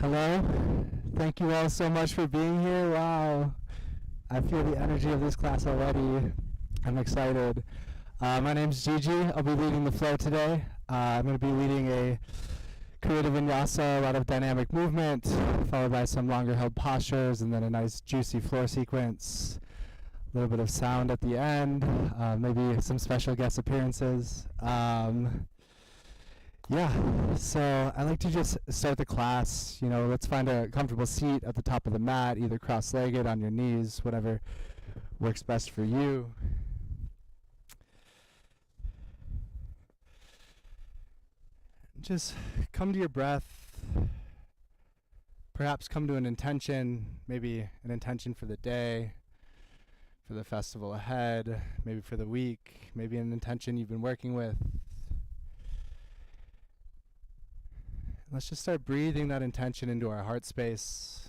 Hello. Thank you all so much for being here. Wow. I feel the energy of this class already. I'm excited. My name's Gigi. I'll be leading the flow today. I'm going to be leading a creative vinyasa, a lot of dynamic movement, followed by some longer held postures, and then a nice juicy floor sequence. A little bit of sound at the end, maybe some special guest appearances. Yeah, so I like to just start the class, let's find a comfortable seat at the top of the mat, either cross-legged, on your knees, whatever works best for you. Just come to your breath, perhaps come to an intention, maybe an intention for the day, for the festival ahead, maybe for the week, maybe an intention you've been working with. Let's just start breathing that intention into our heart space,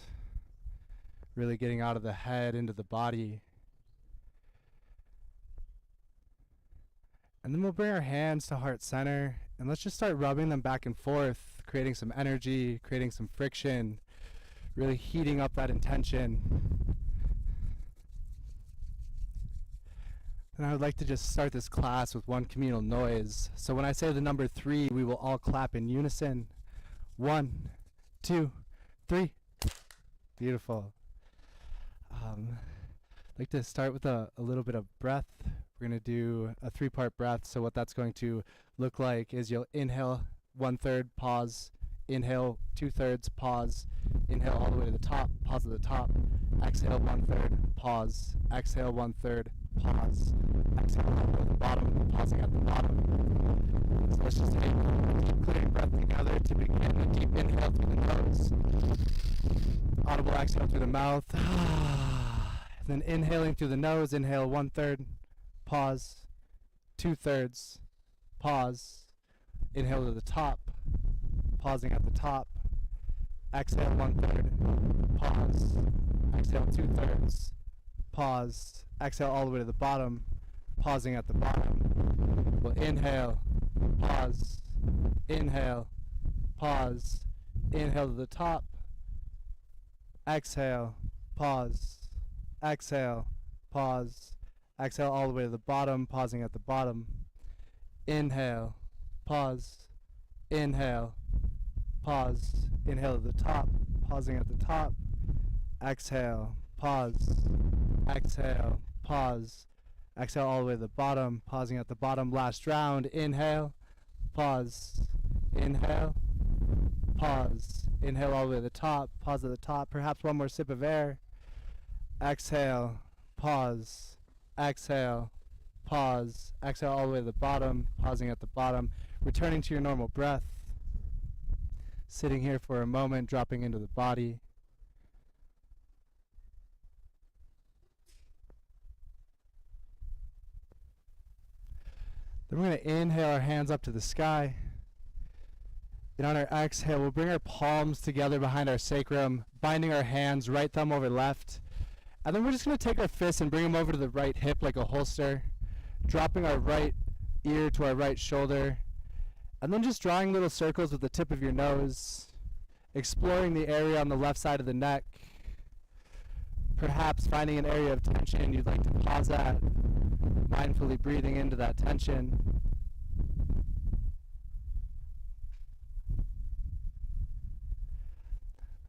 really getting out of the head into the body. And then we'll bring our hands to heart center, and let's just start rubbing them back and forth, creating some energy, creating some friction, really heating up that intention. And I would like to just start this class with one communal noise. So when I say the number 3, we will all clap in unison. 1, 2, 3. Beautiful. I'd like to start with a little bit of breath. We're going to do a 3-part breath. So what that's going to look like is you'll inhale 1/3, pause, inhale 2/3, pause, inhale all the way to the top, pause at the top, exhale 1/3, pause, exhale 1/3, pause, exhale all the way to the bottom, pausing at the bottom. So let's just take a deep clearing breath together to begin. A deep inhale through the nose, audible exhale through the mouth, and then inhaling through the nose, inhale 1/3, pause, 2/3, pause, inhale to the top, pausing at the top, exhale 1/3, pause, exhale 2/3, pause, exhale all the way to the bottom, pausing at the bottom. We'll inhale, pause, inhale, pause, inhale to the top, exhale, pause, exhale, pause, exhale all the way to the bottom, pausing at the bottom. Inhale, pause, inhale, pause, inhale to the top, pausing at the top, exhale, pause, exhale, pause, exhale all the way to the bottom, pausing at the bottom. Last round. Inhale, pause, inhale, pause, inhale all the way to the top, pause at the top, perhaps one more sip of air, exhale, pause, exhale, pause, exhale all the way to the bottom, pausing at the bottom, returning to your normal breath, sitting here for a moment, dropping into the body. Then we're going to inhale our hands up to the sky. And on our exhale, we'll bring our palms together behind our sacrum, binding our hands, right thumb over left. And then we're just going to take our fists and bring them over to the right hip like a holster, dropping our right ear to our right shoulder. And then just drawing little circles with the tip of your nose, exploring the area on the left side of the neck. Perhaps finding an area of tension you'd like to pause at, mindfully breathing into that tension.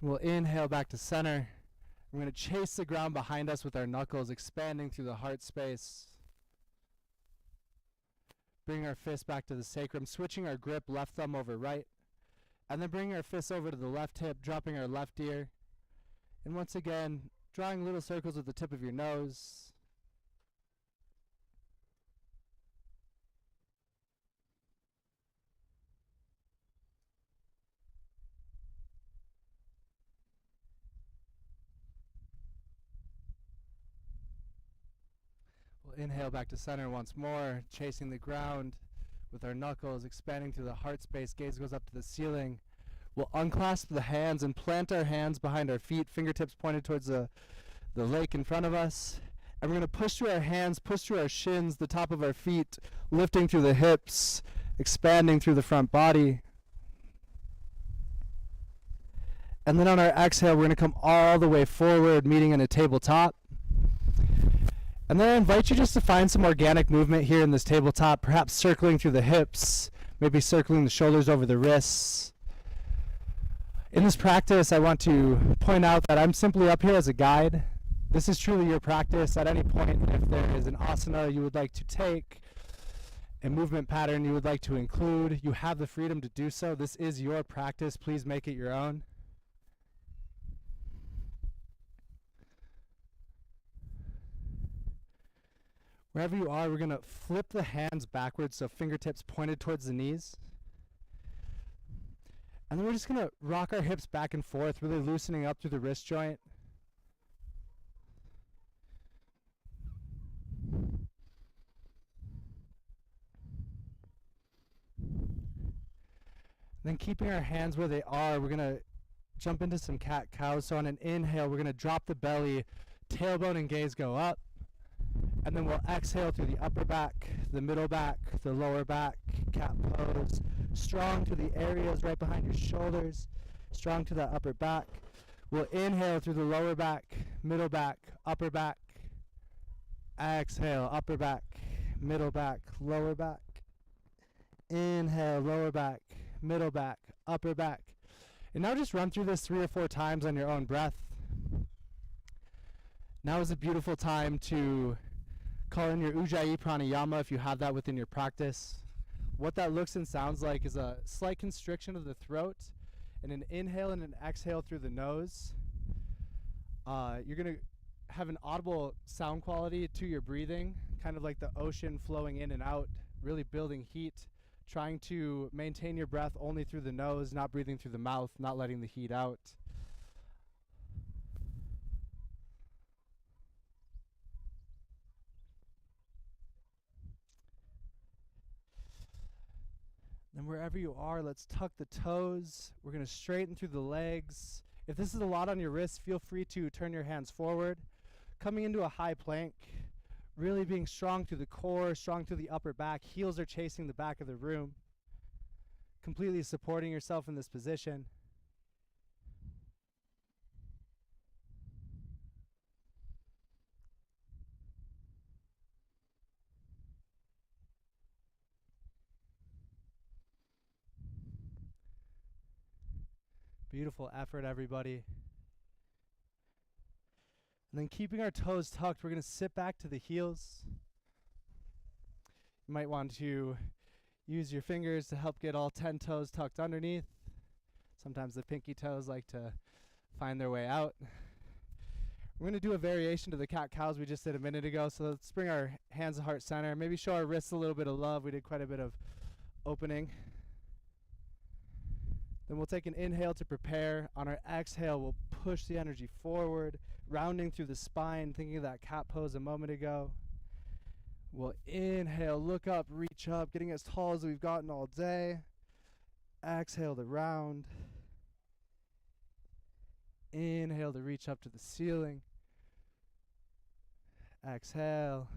We'll inhale back to center. We're going to chase the ground behind us with our knuckles, expanding through the heart space. Bring our fist back to the sacrum, switching our grip, left thumb over right. And then bringing our fists over to the left hip, dropping our left ear. And once again, drawing little circles with the tip of your nose. We'll inhale back to center once more, chasing the ground with our knuckles, expanding through the heart space. Gaze goes up to the ceiling. We'll unclasp the hands and plant our hands behind our feet, fingertips pointed towards the lake in front of us. And we're going to push through our hands, push through our shins, the top of our feet, lifting through the hips, expanding through the front body. And then on our exhale, we're going to come all the way forward, meeting in a tabletop. And then I invite you just to find some organic movement here in this tabletop, perhaps circling through the hips, maybe circling the shoulders over the wrists. In this practice, I want to point out that I'm simply up here as a guide. This is truly your practice. At any point, if there is an asana you would like to take, a movement pattern you would like to include, you have the freedom to do so. This is your practice. Please make it your own. Wherever you are, we're going to flip the hands backwards, so fingertips pointed towards the knees. And then we're just going to rock our hips back and forth, really loosening up through the wrist joint. Then keeping our hands where they are, we're going to jump into some cat-cow. So on an inhale, we're going to drop the belly, tailbone and gaze go up. And then we'll exhale through the upper back, the middle back, the lower back, cat pose. Strong to the areas right behind your shoulders, strong to that upper back. We'll inhale through the lower back, middle back, upper back. Exhale, upper back, middle back, lower back. Inhale, lower back, middle back, upper back. And now just run through this 3 or 4 times on your own breath. Now is a beautiful time to call in your Ujjayi pranayama if you have that within your practice. What that looks and sounds like is a slight constriction of the throat and an inhale and an exhale through the nose. You're going to have an audible sound quality to your breathing, kind of like the ocean flowing in and out, really building heat, trying to maintain your breath only through the nose, not breathing through the mouth, not letting the heat out. Then wherever you are, let's tuck the toes. We're going to straighten through the legs. If this is a lot on your wrists, feel free to turn your hands forward. Coming into a high plank, really being strong through the core, strong through the upper back. Heels are chasing the back of the room. Completely supporting yourself in this position. Beautiful effort, everybody. And then keeping our toes tucked, we're going to sit back to the heels. You might want to use your fingers to help get all 10 toes tucked underneath. Sometimes the pinky toes like to find their way out. We're going to do a variation to the cat-cows we just did a minute ago. So let's bring our hands to heart center. Maybe show our wrists a little bit of love. We did quite a bit of opening. Then we'll take an inhale to prepare. On our exhale, we'll push the energy forward, rounding through the spine, thinking of that cat pose a moment ago. We'll inhale, look up, reach up, getting as tall as we've gotten all day. Exhale to round. Inhale to reach up to the ceiling. Exhale.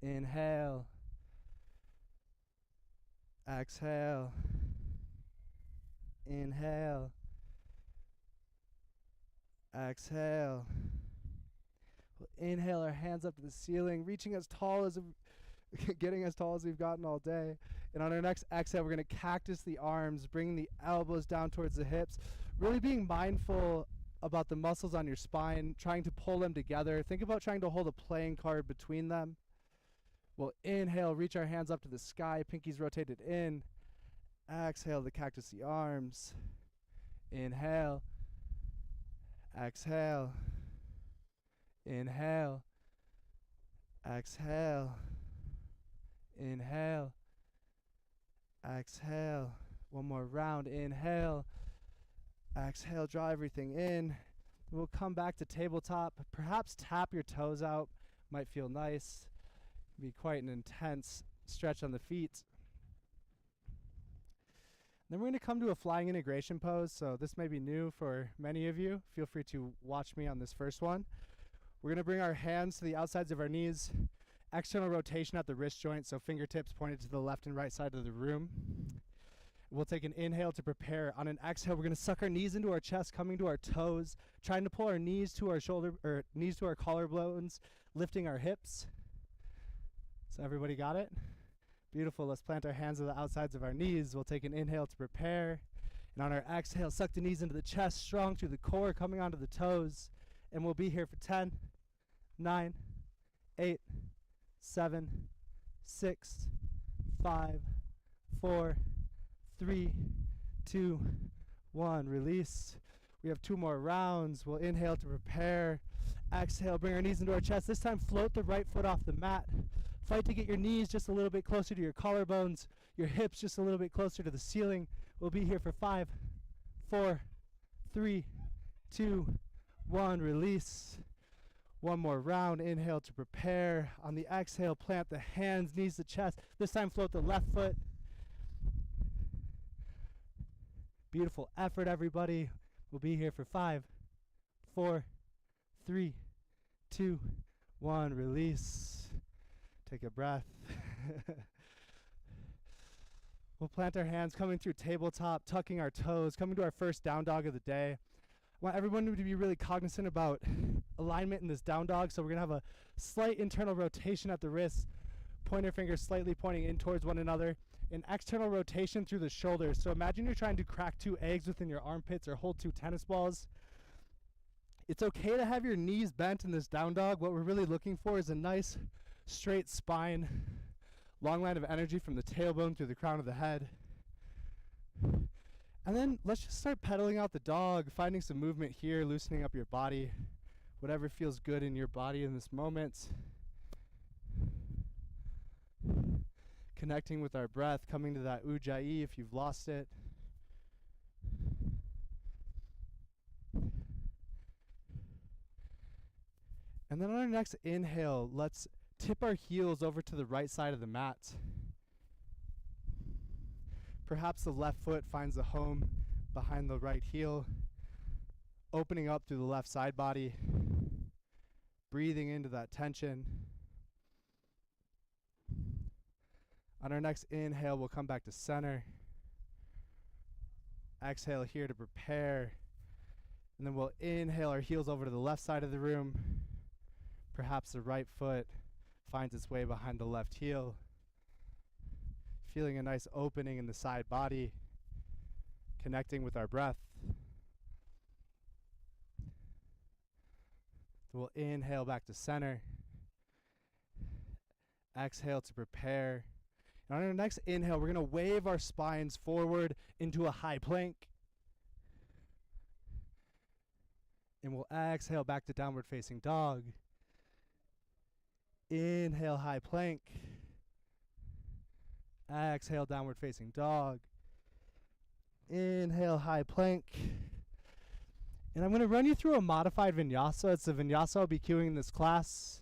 Inhale. Exhale. Inhale. Exhale. We'll inhale our hands up to the ceiling, reaching as tall as getting as tall as we've gotten all day. And on our next exhale, we're going to cactus the arms, bringing the elbows down towards the hips, really being mindful about the muscles on your spine, trying to pull them together. Think about trying to hold a playing card between them. We'll inhale, reach our hands up to the sky, pinkies rotated in. Exhale to cactus the arms. Inhale. Exhale. Inhale. Exhale. Inhale. Exhale. One more round. Inhale. Exhale. Draw everything in. We'll come back to tabletop. Perhaps tap your toes out. Might feel nice. Be quite an intense stretch on the feet. Then we're going to come to a flying integration pose. So this may be new for many of you. Feel free to watch me on this first one. We're going to bring our hands to the outsides of our knees. External rotation at the wrist joint, so fingertips pointed to the left and right side of the room. We'll take an inhale to prepare. On an exhale, we're going to suck our knees into our chest, coming to our toes, trying to pull our knees to our shoulder, or knees to our collarbones, lifting our hips. So everybody got it? Beautiful. Let's plant our hands on the outsides of our knees. We'll take an inhale to prepare. And on our exhale, suck the knees into the chest, strong through the core, coming onto the toes. And we'll be here for 10, 9, 8, 7, 6, 5, 4, 3, 2, 1. Release. We have 2 more rounds. We'll inhale to prepare. Exhale, bring our knees into our chest. This time, float the right foot off the mat. Fight to get your knees just a little bit closer to your collarbones, your hips just a little bit closer to the ceiling. We'll be here for 5, 4, 3, 2, 1. Release. 1 more round. Inhale to prepare. On the exhale, plant the hands, knees to chest. This time, float the left foot. Beautiful effort, everybody. We'll be here for 5, 4, 3, 2, 1. Release. Take a breath. We'll plant our hands, coming through tabletop, tucking our toes, coming to our first down dog of the day. I want everyone to be really cognizant about alignment in this down dog. So we're going to have a slight internal rotation at the wrists, pointer fingers slightly pointing in towards one another, an external rotation through the shoulders. So imagine you're trying to crack 2 eggs within your armpits or hold 2 tennis balls. It's okay to have your knees bent in this down dog. What we're really looking for is a nice straight spine, long line of energy from the tailbone through the crown of the head. And then let's just start pedaling out the dog, finding some movement here, loosening up your body, whatever feels good in your body in this moment. Connecting with our breath, coming to that ujjayi if you've lost it. And then on our next inhale, let's tip our heels over to the right side of the mat. Perhaps the left foot finds a home behind the right heel, opening up through the left side body, breathing into that tension. On our next inhale, we'll come back to center. Exhale here to prepare. And then we'll inhale our heels over to the left side of the room. Perhaps the right foot finds its way behind the left heel. Feeling a nice opening in the side body, connecting with our breath. We'll inhale back to center. Exhale to prepare. And on our next inhale, we're going to wave our spines forward into a high plank. And we'll exhale back to downward facing dog. Inhale, high plank. Exhale, downward facing dog. Inhale, high plank. And I'm going to run you through a modified vinyasa. It's a vinyasa I'll be cueing in this class.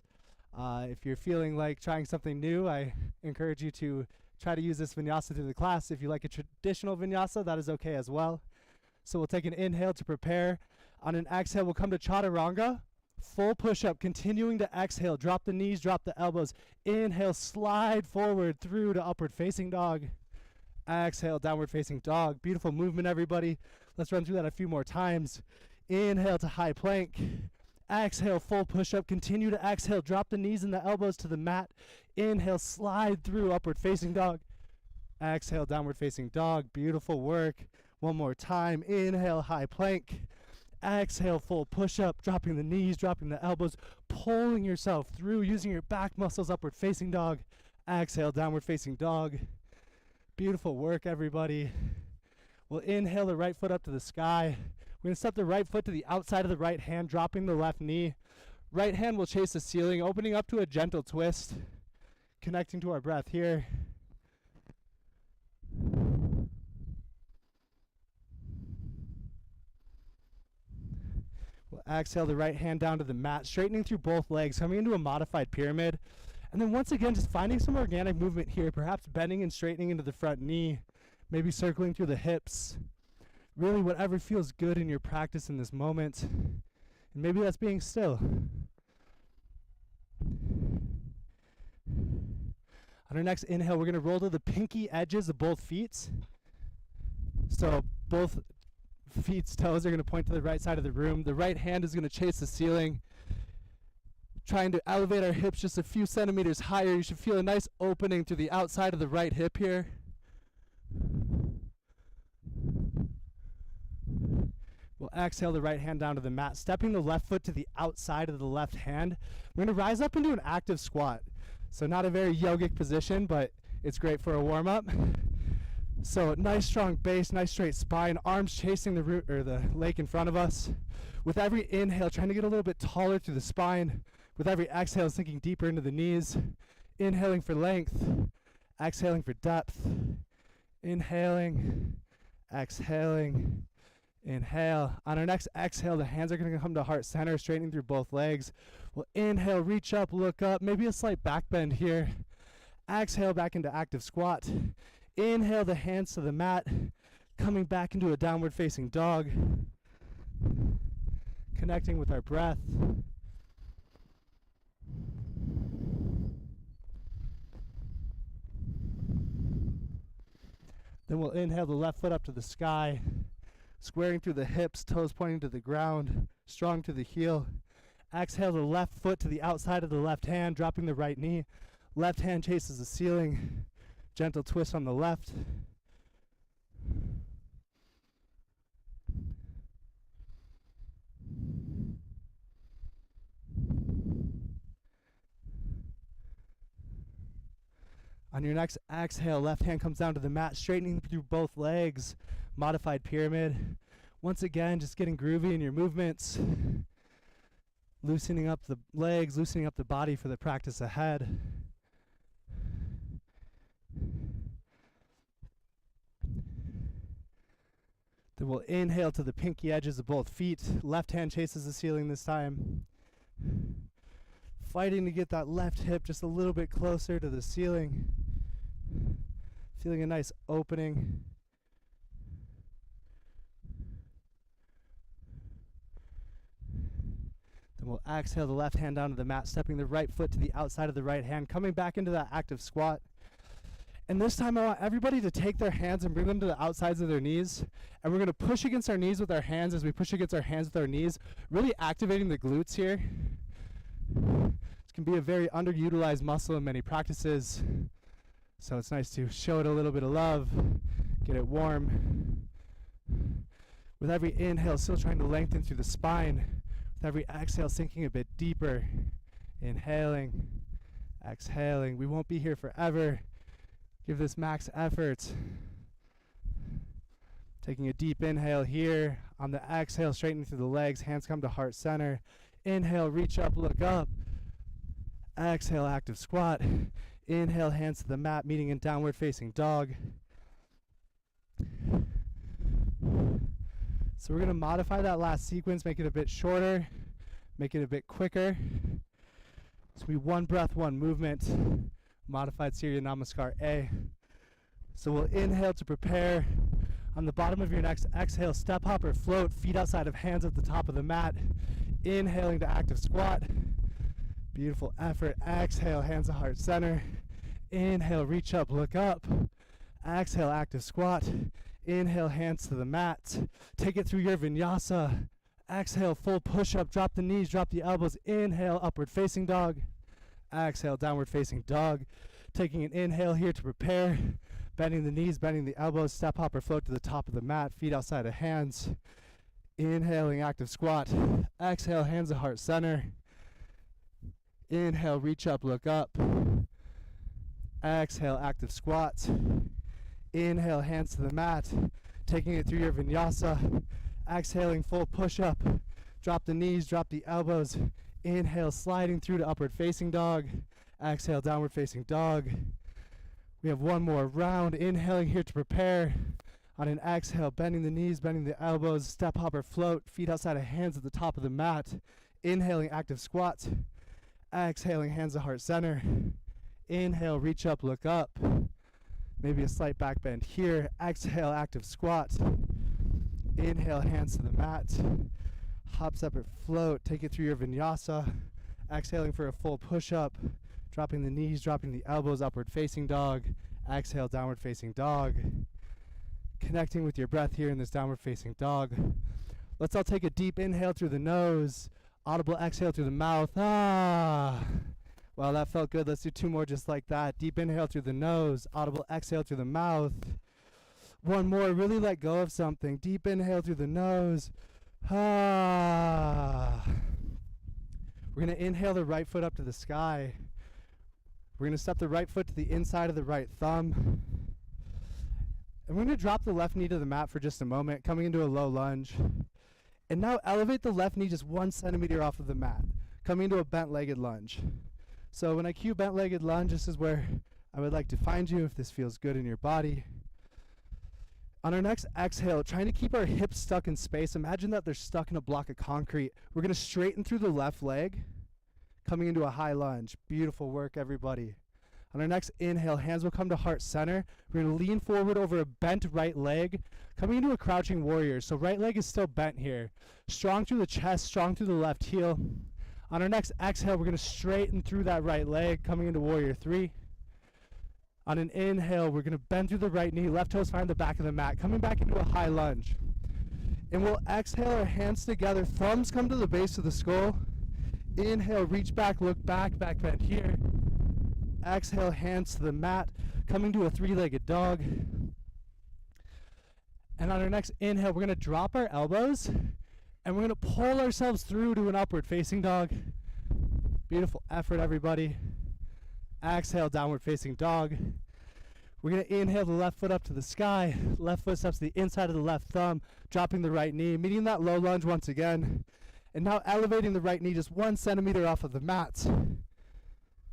If you're feeling like trying something new, I encourage you to try to use this vinyasa through the class. If you like a traditional vinyasa, that is okay as well. So we'll take an inhale to prepare. On an exhale, we'll come to chaturanga. Full push-up, continuing to exhale. Drop the knees, drop the elbows. Inhale, slide forward through to upward facing dog. Exhale, downward facing dog. Beautiful movement, everybody. Let's run through that a few more times. Inhale to high plank. Exhale, full push-up. Continue to exhale. Drop the knees and the elbows to the mat. Inhale, slide through upward facing dog. Exhale, downward facing dog. Beautiful work. One more time. Inhale, high plank. Exhale, full push-up, dropping the knees, dropping the elbows, pulling yourself through, using your back muscles, upward facing dog. Exhale, downward facing dog. Beautiful work, everybody. We'll inhale the right foot up to the sky. We're going to step the right foot to the outside of the right hand, dropping the left knee. Right hand will chase the ceiling, opening up to a gentle twist, connecting to our breath here. We'll exhale the right hand down to the mat, straightening through both legs, coming into a modified pyramid. And then once again, just finding some organic movement here, perhaps bending and straightening into the front knee, maybe circling through the hips. Really whatever feels good in your practice in this moment. And maybe that's being still. On our next inhale, we're going to roll to the pinky edges of both feet. So both feet's toes are going to point to the right side of the room. The right hand is going to chase the ceiling, trying to elevate our hips just a few centimeters higher. You should feel a nice opening through the outside of the right hip here. We'll exhale the right hand down to the mat, stepping the left foot to the outside of the left hand. We're going to rise up into an active squat. So not a very yogic position, but it's great for a warm-up. So nice strong base, nice straight spine, arms chasing the root or the leg in front of us. With every inhale, trying to get a little bit taller through the spine. With every exhale, sinking deeper into the knees. Inhaling for length, exhaling for depth. Inhaling, exhaling, inhale. On our next exhale, the hands are going to come to heart center, straightening through both legs. We'll inhale, reach up, look up, maybe a slight back bend here. Exhale back into active squat. Inhale the hands to the mat, coming back into a downward facing dog. Connecting with our breath. Then we'll inhale the left foot up to the sky, squaring through the hips, toes pointing to the ground, strong to the heel. Exhale the left foot to the outside of the left hand, dropping the right knee. Left hand chases the ceiling. Gentle twist on the left. On your next exhale, left hand comes down to the mat, straightening through both legs. Modified pyramid. Once again, just getting groovy in your movements. Loosening up the legs, loosening up the body for the practice ahead. Then we'll inhale to the pinky edges of both feet. Left hand chases the ceiling this time. Fighting to get that left hip just a little bit closer to the ceiling. Feeling a nice opening. Then we'll exhale the left hand down to the mat, stepping the right foot to the outside of the right hand, coming back into that active squat. And this time I want everybody to take their hands and bring them to the outsides of their knees. And we're going to push against our knees with our hands as we push against our hands with our knees, really activating the glutes here. This can be a very underutilized muscle in many practices. So it's nice to show it a little bit of love, get it warm. With every inhale, still trying to lengthen through the spine. With every exhale, sinking a bit deeper. Inhaling, exhaling. We won't be here forever. Give this max effort. Taking a deep inhale here. On the exhale, straightening through the legs. Hands come to heart center. Inhale, reach up, look up. Exhale, active squat. Inhale, hands to the mat, meeting in downward facing dog. So we're going to modify that last sequence, make it a bit shorter, make it a bit quicker. So we one breath, one movement. Modified Surya Namaskar A. So we'll inhale to prepare. On the bottom of your next exhale, step, hop, or float, feet outside of hands at the top of the mat. Inhaling to active squat. Beautiful effort. Exhale, hands to heart center. Inhale, reach up, look up. Exhale, active squat. Inhale, hands to the mat. Take it through your vinyasa. Exhale, full push-up. Drop the knees, drop the elbows. Inhale, upward facing dog. Exhale, downward facing dog. Taking an inhale here to prepare. Bending the knees, bending the elbows. Step, hop, or float to the top of the mat. Feet outside of hands. Inhaling, active squat. Exhale, hands to heart center. Inhale, reach up, look up. Exhale, active squat. Inhale, hands to the mat. Taking it through your vinyasa. Exhaling, full push-up. Drop the knees, drop the elbows. Inhale, sliding through to upward facing dog. Exhale, downward facing dog. We have one more round. Inhaling here to prepare. On an exhale, bending the knees, bending the elbows. Step, hop, or float. Feet outside of hands at the top of the mat. Inhaling, active squat. Exhaling, hands to heart center. Inhale, reach up, look up. Maybe a slight back bend here. Exhale, active squat. Inhale, hands to the mat. Hop, step, or float. Take it through your vinyasa. Exhaling for a full push-up. Dropping the knees, dropping the elbows, upward facing dog. Exhale, downward facing dog. Connecting with your breath here in this downward facing dog. Let's all take a deep inhale through the nose, audible exhale through the mouth. Ah. Well, that felt good. Let's do 2 more just like that. Deep inhale through the nose, audible exhale through the mouth. 1 more, really let go of something. Deep inhale through the nose. Ah. We're going to inhale the right foot up to the sky. We're going to step the right foot to the inside of the right thumb. And we're going to drop the left knee to the mat for just a moment, coming into a low lunge. And now elevate the left knee just 1 centimeter off of the mat, coming into a bent-legged lunge. So when I cue bent-legged lunge, this is where I would like to find you if this feels good in your body. On our next exhale, trying to keep our hips stuck in space. Imagine that they're stuck in a block of concrete. We're going to straighten through the left leg, coming into a high lunge. Beautiful work, everybody. On our next inhale, hands will come to heart center. We're going to lean forward over a bent right leg, coming into a crouching warrior. So right leg is still bent here. Strong through the chest, strong through the left heel. On our next exhale, we're going to straighten through that right leg, coming into warrior 3. On an inhale, we're going to bend through the right knee, left toes find the back of the mat, coming back into a high lunge. And we'll exhale our hands together, thumbs come to the base of the skull. Inhale, reach back, look back, back bend here. Exhale, hands to the mat, coming to a 3-legged dog. And on our next inhale, we're going to drop our elbows, and we're going to pull ourselves through to an upward facing dog. Beautiful effort, everybody. Exhale, downward facing dog. We're going to inhale the left foot up to the sky. Left foot steps to the inside of the left thumb, dropping the right knee, meeting that low lunge once again. And now elevating the right knee just 1 centimeter off of the mat.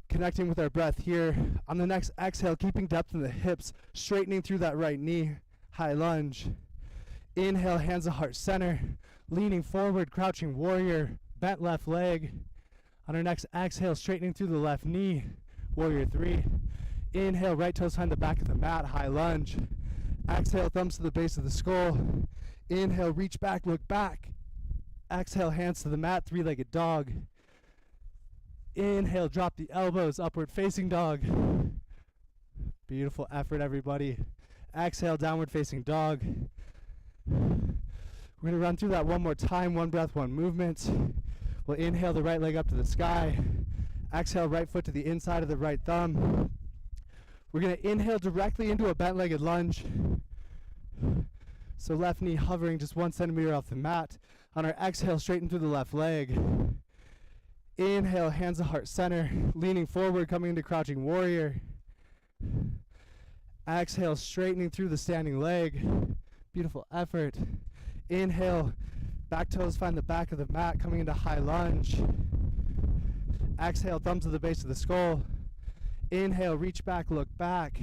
Connecting with our breath here. On the next exhale, keeping depth in the hips, straightening through that right knee. High lunge. Inhale, hands to heart center. Leaning forward, crouching warrior, bent left leg. On our next exhale, straightening through the left knee, warrior 3. Inhale, right toes find the back of the mat, high lunge. Exhale, thumbs to the base of the skull. Inhale, reach back, look back. Exhale, hands to the mat, 3-legged dog. Inhale, drop the elbows, upward facing dog. Beautiful effort, everybody. Exhale, downward facing dog. We're going to run through that one more time. 1 breath, 1 movement. We'll inhale the right leg up to the sky. Exhale, right foot to the inside of the right thumb. We're going to inhale directly into a bent-legged lunge. So left knee hovering just 1 centimeter off the mat. On our exhale, straighten through the left leg. Inhale, hands to heart center. Leaning forward, coming into crouching warrior. Exhale, straightening through the standing leg. Beautiful effort. Inhale, back toes find the back of the mat, coming into high lunge. Exhale, thumbs to the base of the skull. Inhale, reach back, look back.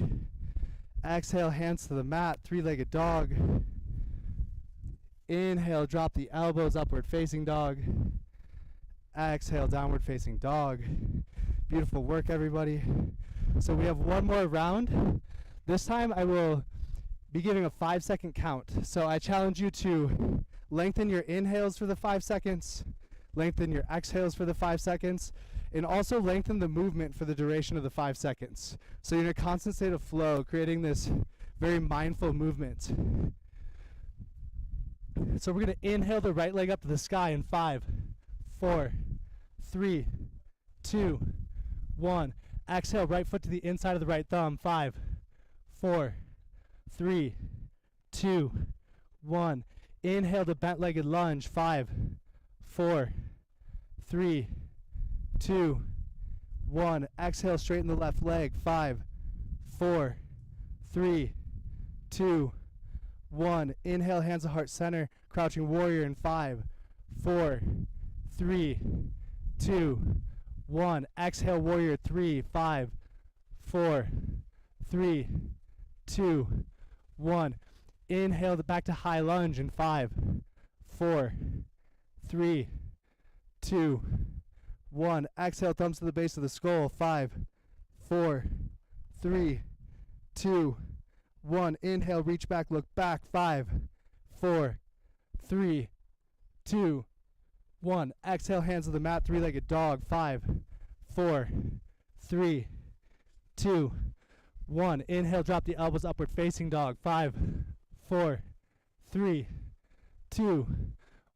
Exhale, hands to the mat, 3-legged dog. Inhale, drop the elbows, upward facing dog. Exhale, downward facing dog. Beautiful work, everybody. So we have 1 more round. This time I will be giving a 5-second count. So I challenge you to lengthen your inhales for the 5 seconds, lengthen your exhales for the 5 seconds, and also lengthen the movement for the duration of the 5 seconds. So you're in a constant state of flow, creating this very mindful movement. So we're going to inhale the right leg up to the sky in 5, 4, 3, 2, 1. Exhale, right foot to the inside of the right thumb. 5, 4, 3, 2, 1. Inhale the bent-legged lunge. 5, 4, 3, 2, 1. Exhale, straighten the left leg. 5, 4, 3, 2, 1. Inhale, hands to heart center, crouching warrior in 5, 4, 3, 2, 1. Exhale, warrior 3, 5, 4, 3, 2, 1. Inhale back to high lunge in 5, 4, 3, 2, 1. Exhale, thumbs to the base of the skull. 5, 4, 3, 2, 1. Inhale, reach back, look back. 5, 4, 3, 2, 1. Exhale, hands to the mat, 3-legged dog. 5, 4, 3, 2, 1. Inhale, drop the elbows, upward facing dog. 5, 4, 3, 2,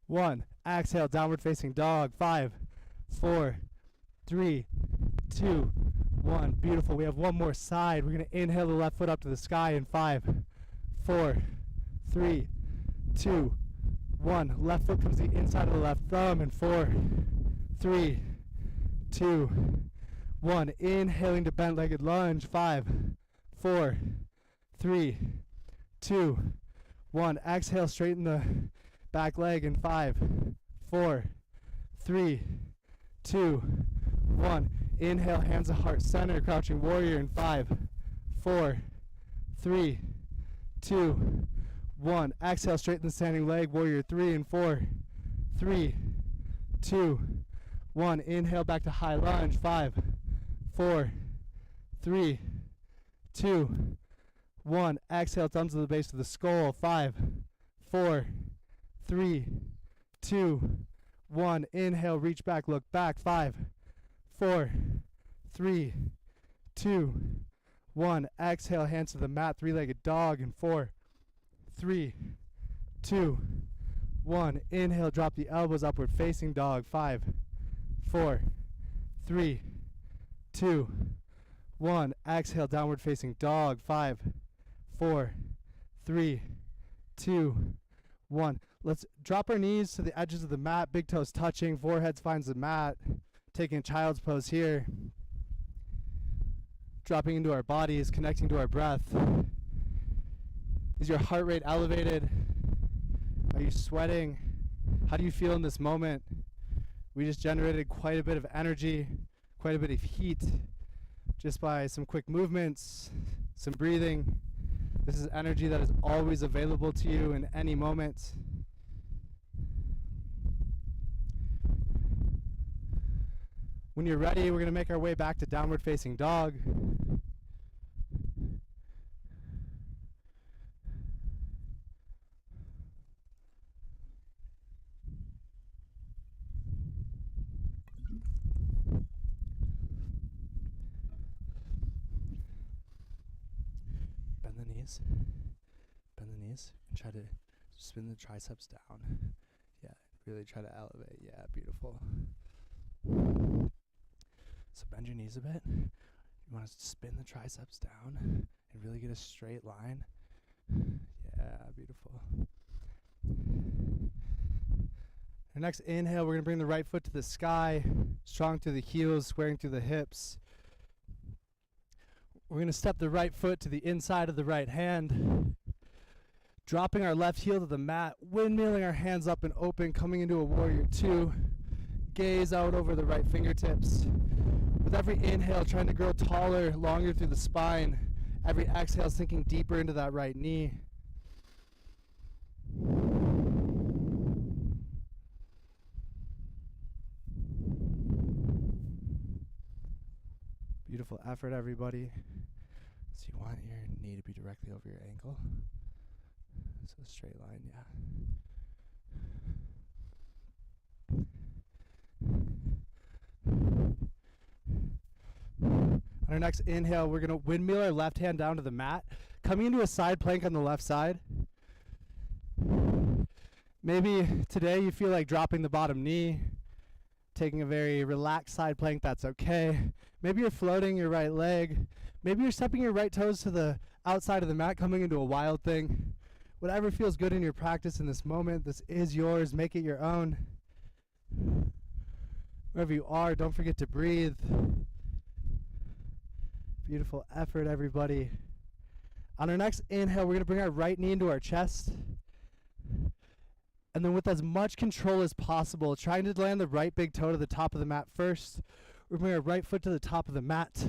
1. Exhale, downward facing dog. 5, 4, 3, 2, 1. Beautiful. We have one more side. We're going to inhale the left foot up to the sky in 5, 4, 3, 2, 1. Left foot comes to the inside of the left thumb in 4, 3, 2, 1. Inhaling to bent-legged lunge. 5, 4, 3, 2, 1. Exhale, straighten the back leg in 5, 4, 3, 2, 1. Inhale, hands to heart center, crouching warrior in 5, 4, 3, 2, 1. Exhale, straighten the standing leg, warrior 3 in 4, 3, 2, 1. Inhale, back to high lunge. 5, 4, 3, 2, 1. Exhale, thumbs to the base of the skull. 5, 4, 3, 2, 1. Inhale, reach back, look back. 5, 4, 3, 2, 1. Exhale, hands to the mat, three-legged dog in 4, 3, 2, 1. Inhale, drop the elbows, upward facing dog. 5, 4, 3, 2, 1. Exhale, downward facing dog. 5, 4, 3, 2, 1. Let's drop our knees to the edges of the mat, big toes touching, forehead finds the mat. Taking a child's pose here. Dropping into our bodies, connecting to our breath. Is your heart rate elevated? Are you sweating? How do you feel in this moment? We just generated quite a bit of energy, quite a bit of heat, just by some quick movements, some breathing. This is energy that is always available to you in any moment. When you're ready, we're going to make our way back to downward facing dog. Bend the knees and try to spin the triceps down. Yeah, really try to elevate. Yeah, beautiful. So bend your knees a bit. You want to spin the triceps down and really get a straight line. Yeah, beautiful. Our next inhale, we're going to bring the right foot to the sky, strong through the heels, squaring through the hips. We're going to step the right foot to the inside of the right hand, dropping our left heel to the mat, windmilling our hands up and open, coming into a warrior 2. Gaze out over the right fingertips. With every inhale, trying to grow taller, longer through the spine. Every exhale, sinking deeper into that right knee. Beautiful effort, everybody. So you want your knee to be directly over your ankle. So a straight line, yeah. On our next inhale, we're going to windmill our left hand down to the mat, coming into a side plank on the left side. Maybe today you feel like dropping the bottom knee, taking a very relaxed side plank. That's okay. Maybe you're floating your right leg. Maybe you're stepping your right toes to the outside of the mat, coming into a wild thing. Whatever feels good in your practice in this moment, this is yours. Make it your own. Wherever you are, don't forget to breathe. Beautiful effort, everybody. On our next inhale, we're going to bring our right knee into our chest. And then with as much control as possible, trying to land the right big toe to the top of the mat first. We're bringing our right foot to the top of the mat.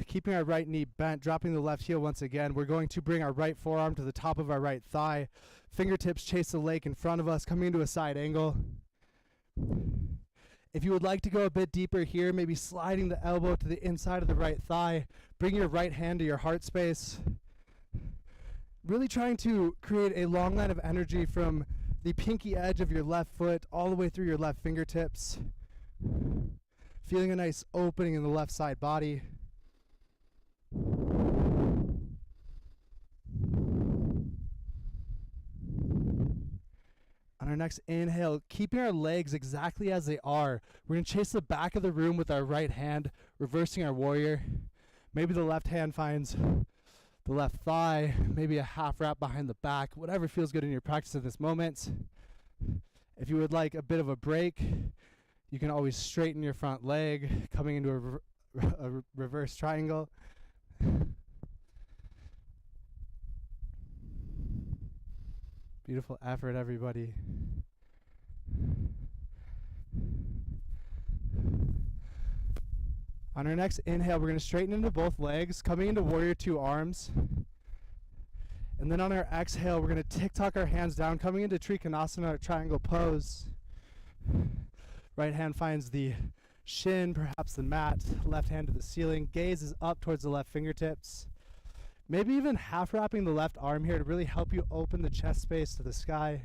Keeping our right knee bent, dropping the left heel once again. We're going to bring our right forearm to the top of our right thigh. Fingertips chase the lake in front of us, coming into a side angle. If you would like to go a bit deeper here, maybe sliding the elbow to the inside of the right thigh. Bring your right hand to your heart space. Really trying to create a long line of energy from the pinky edge of your left foot all the way through your left fingertips. Feeling a nice opening in the left side body. On our next inhale, keeping our legs exactly as they are, we're going to chase the back of the room with our right hand, reversing our warrior. Maybe the left hand finds the left thigh, maybe a half wrap behind the back, whatever feels good in your practice at this moment. If you would like a bit of a break, you can always straighten your front leg, coming into a reverse triangle. Beautiful effort, everybody. On our next inhale, we're going to straighten into both legs, coming into warrior two arms. And then on our exhale, we're going to tick-tock our hands down, coming into Trikonasana, or triangle pose. Right hand finds the shin, perhaps the mat, left hand to the ceiling. Gaze is up towards the left fingertips. Maybe even half wrapping the left arm here to really help you open the chest space to the sky.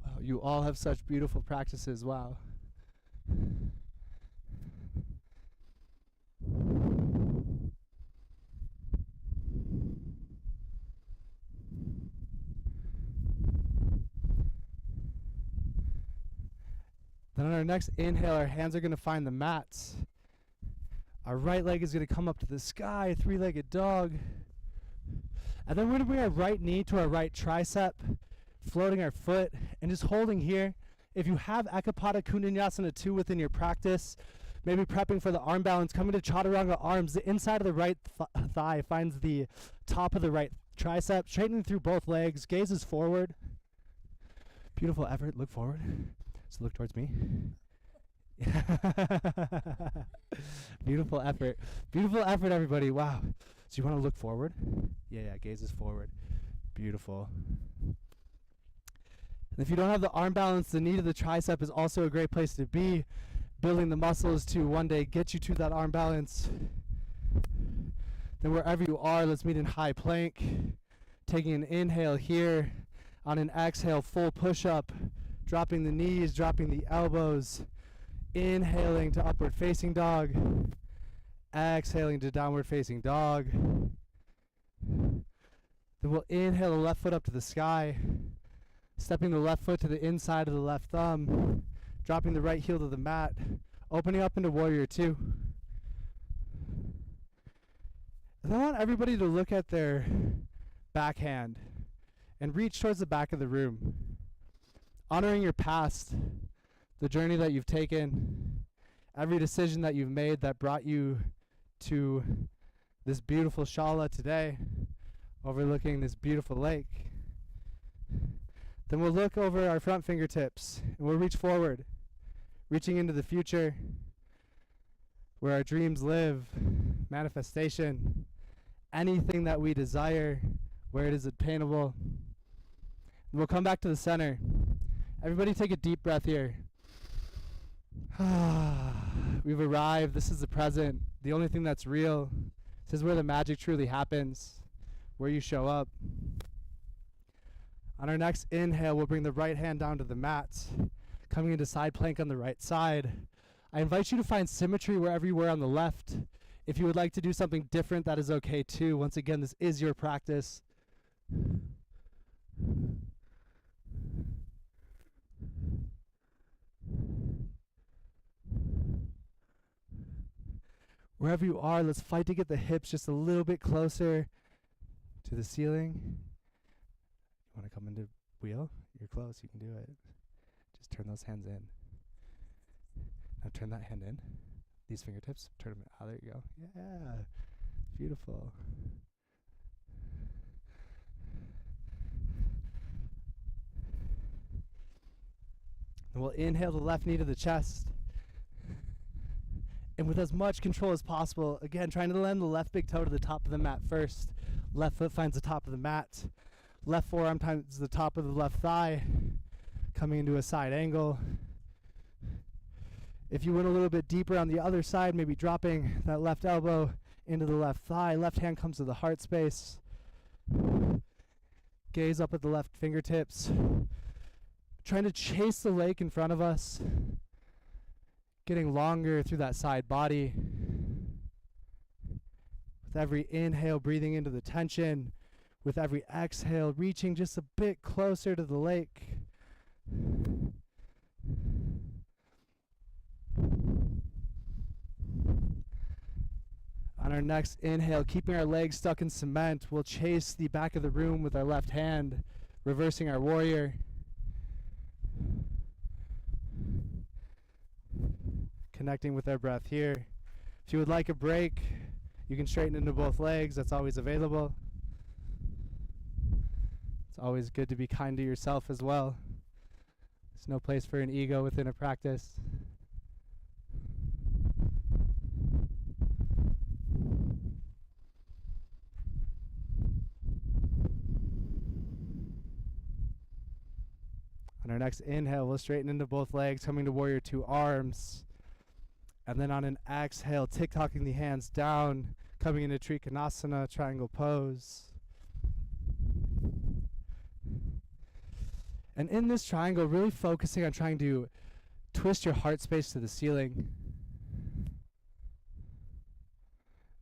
Wow, you all have such beautiful practices. Wow. Then on our next inhale, our hands are going to find the mats. Our right leg is going to come up to the sky, three-legged dog. And then we're going to bring our right knee to our right tricep, floating our foot, and just holding here. If you have Ekapada Kundanyasana 2 within your practice, maybe prepping for the arm balance, coming to Chaturanga arms, the inside of the right thigh finds the top of the right tricep, straightening through both legs, gazes forward. Beautiful effort, look forward. So look towards me. Beautiful effort. Beautiful effort, everybody. Wow. So you want to look forward? Yeah, gazes forward. Beautiful. And if you don't have the arm balance, the knee to the tricep is also a great place to be. Building the muscles to one day get you to that arm balance. Then wherever you are, let's meet in high plank. Taking an inhale here. On an exhale, full push-up. Dropping the knees, dropping the elbows. Inhaling to upward facing dog. Exhaling to downward facing dog. Then we'll inhale the left foot up to the sky. Stepping the left foot to the inside of the left thumb. Dropping the right heel to the mat. Opening up into warrior two. And I want everybody to look at their backhand and reach towards the back of the room. Honoring your past, the journey that you've taken, every decision that you've made that brought you to this beautiful shala today, overlooking this beautiful lake. Then we'll look over our front fingertips and we'll reach forward, reaching into the future where our dreams live, manifestation, anything that we desire, where it is attainable. And we'll come back to the center. Everybody take a deep breath here. We've arrived. This is the present. The only thing that's real. This is where the magic truly happens, where you show up. On our next inhale, we'll bring the right hand down to the mat, coming into side plank on the right side. I invite you to find symmetry wherever you were on the left. If you would like to do something different, that is okay too. Once again, this is your practice. Wherever you are, let's fight to get the hips just a little bit closer to the ceiling. You want to come into wheel? You're close, you can do it. Just turn those hands in. Now turn that hand in. These fingertips, turn them out. There you go. Yeah, beautiful. And we'll inhale the left knee to the chest. And with as much control as possible, again, trying to land the left big toe to the top of the mat first. Left foot finds the top of the mat. Left forearm finds the top of the left thigh, coming into a side angle. If you went a little bit deeper on the other side, maybe dropping that left elbow into the left thigh. Left hand comes to the heart space. Gaze up at the left fingertips. Trying to chase the lake in front of us. Getting longer through that side body. With every inhale, breathing into the tension. With every exhale, reaching just a bit closer to the lake. On our next inhale, keeping our legs stuck in cement, we'll chase the back of the room with our left hand, reversing our warrior. Connecting with our breath here. If you would like a break, you can straighten into both legs. That's always available. It's always good to be kind to yourself as well. There's no place for an ego within a practice. On our next inhale, we'll straighten into both legs, coming to warrior two arms. And then on an exhale, tick-tocking the hands down, coming into Trikonasana, triangle pose. And in this triangle, really focusing on trying to twist your heart space to the ceiling.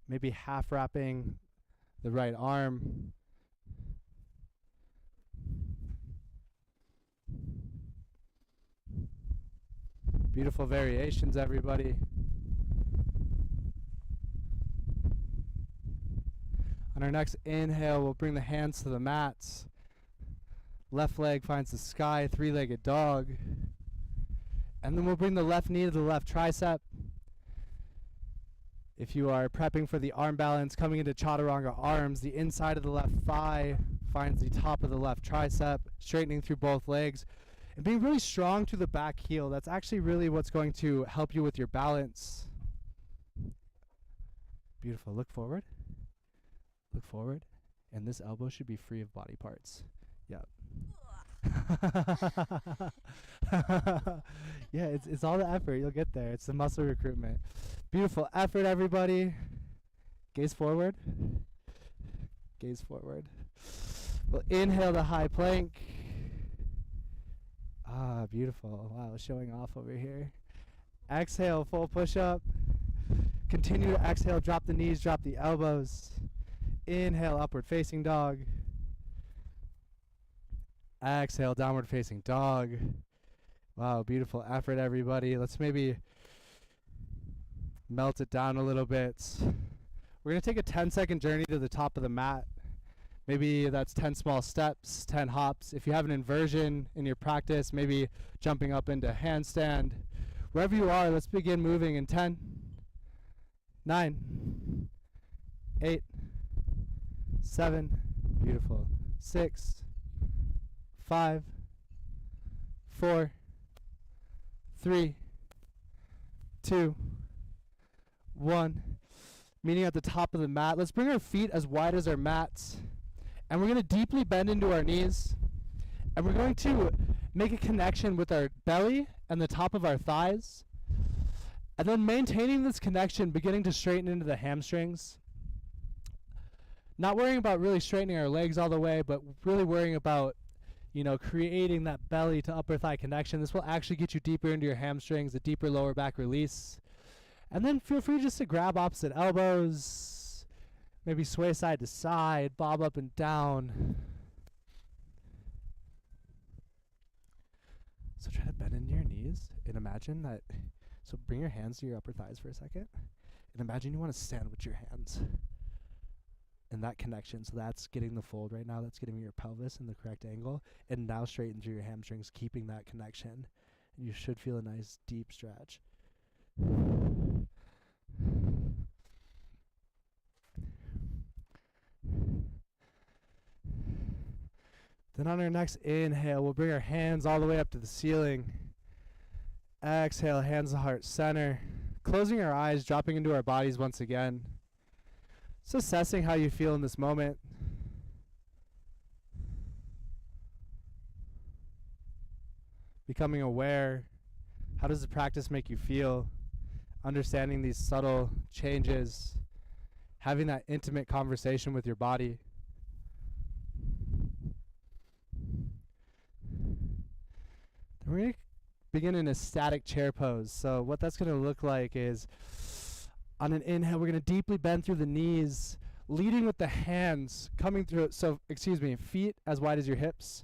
Maybe half wrapping the right arm. Beautiful variations, everybody. On our next inhale, we'll bring the hands to the mats. Left leg finds the sky, three-legged dog. And then we'll bring the left knee to the left tricep. If you are prepping for the arm balance, coming into chaturanga arms, the inside of the left thigh finds the top of the left tricep, straightening through both legs. And being really strong through the back heel. That's actually really what's going to help you with your balance. Beautiful. Look forward. Look forward. And this elbow should be free of body parts. Yep. Yeah, it's all the effort. You'll get there. It's the muscle recruitment. Beautiful effort, everybody. Gaze forward. Gaze forward. We'll inhale the high plank. Ah, beautiful. Wow, showing off over here. Exhale, full push-up. Continue to exhale, drop the knees, drop the elbows. Inhale, upward facing dog. Exhale, downward facing dog. Wow, beautiful effort, everybody. Let's maybe melt it down a little bit. We're going to take a 10-second journey to the top of the mat. Maybe that's 10 small steps, 10 hops. If you have an inversion in your practice, maybe jumping up into handstand. Wherever you are, let's begin moving in 10, 9, 8, 7, beautiful, 6, 5, 4, 3, 2, 1. Meeting at the top of the mat. Let's bring our feet as wide as our mats. And we're going to deeply bend into our knees. And we're going to make a connection with our belly and the top of our thighs. And then maintaining this connection, beginning to straighten into the hamstrings. Not worrying about really straightening our legs all the way, but really worrying about, creating that belly to upper thigh connection. This will actually get you deeper into your hamstrings, a deeper lower back release. And then feel free just to grab opposite elbows. Maybe sway side to side, bob up and down. So try to bend into your knees and imagine that. So bring your hands to your upper thighs for a second. And imagine you want to stand with your hands. And that connection. So that's getting the fold right now. That's getting your pelvis in the correct angle. And now straighten through your hamstrings, keeping that connection. And you should feel a nice deep stretch. Then on our next inhale, we'll bring our hands all the way up to the ceiling. Exhale, hands to heart center. Closing our eyes, dropping into our bodies once again. Just assessing how you feel in this moment. Becoming aware. How does the practice make you feel? Understanding these subtle changes. Having that intimate conversation with your body. Then we're going to begin in a static chair pose. So what that's going to look like is on an inhale, we're going to deeply bend through the knees, Leading with the hands coming through, so excuse me, feet as wide as your hips.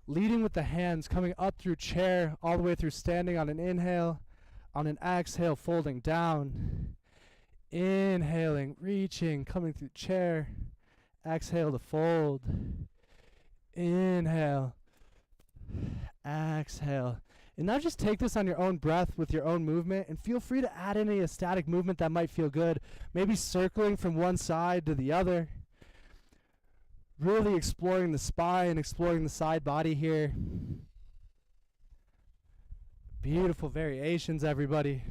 Leading with the hands coming up through chair, all the way through standing on an inhale. On an exhale, folding down. Inhaling, reaching, coming through chair. Exhale to fold. Inhale. Exhale. And now just take this on your own breath with your own movement, and feel free to add any static movement that might feel good. Maybe circling from one side to the other. Really exploring the spine, exploring the side body here. Beautiful variations, everybody.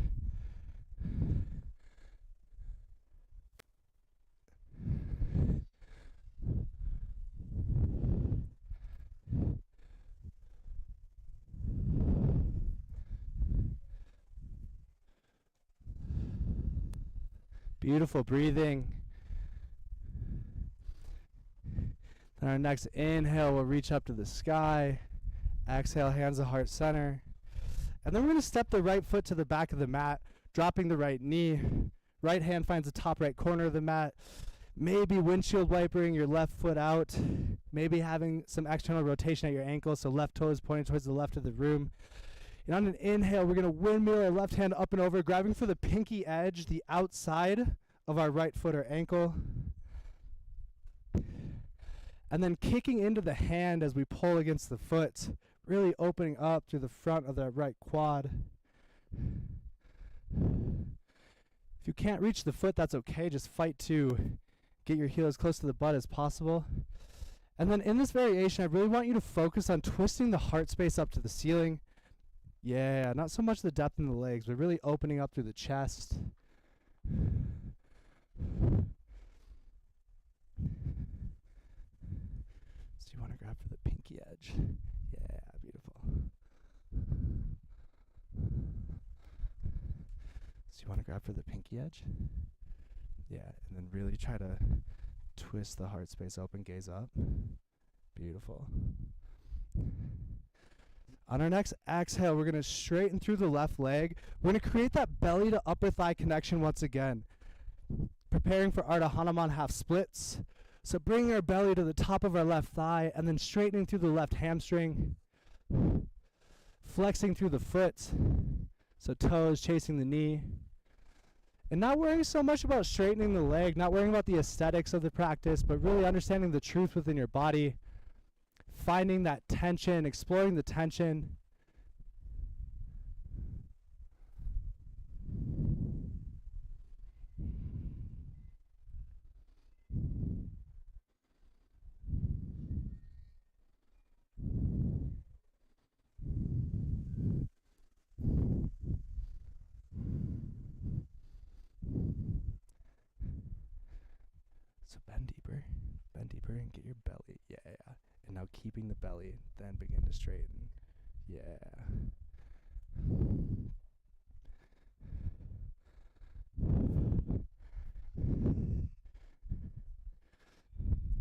Beautiful breathing. Then our next inhale, we'll reach up to the sky. Exhale, hands to heart center. And then we're going to step the right foot to the back of the mat, dropping the right knee. Right hand finds the top right corner of the mat. Maybe windshield wipering your left foot out. Maybe having some external rotation at your ankle, so left toe is pointing towards the left of the room. And on an inhale, we're going to windmill our left hand up and over, grabbing for the pinky edge, the outside of our right foot or ankle. And then kicking into the hand as we pull against the foot, really opening up through the front of that right quad. If you can't reach the foot, that's okay. Just fight to get your heel as close to the butt as possible. And then in this variation, I really want you to focus on twisting the heart space up to the ceiling. Yeah, not so much the depth in the legs, but really opening up through the chest. So you want to grab for the pinky edge. Yeah, beautiful. So you want to grab for the pinky edge. Yeah, and then really try to twist the heart space open, gaze up. Beautiful. On our next exhale, we're going to straighten through the left leg. We're going to create that belly to upper thigh connection once again. Preparing for Ardha Hanuman half splits. So bringing our belly to the top of our left thigh and then straightening through the left hamstring. Flexing through the foot. So toes chasing the knee. And not worrying so much about straightening the leg, not worrying about the aesthetics of the practice, but really understanding the truth within your body. Finding that tension, exploring the tension. So bend deeper and get your belly. Yeah. And now keeping the belly, then begin to straighten. Yeah.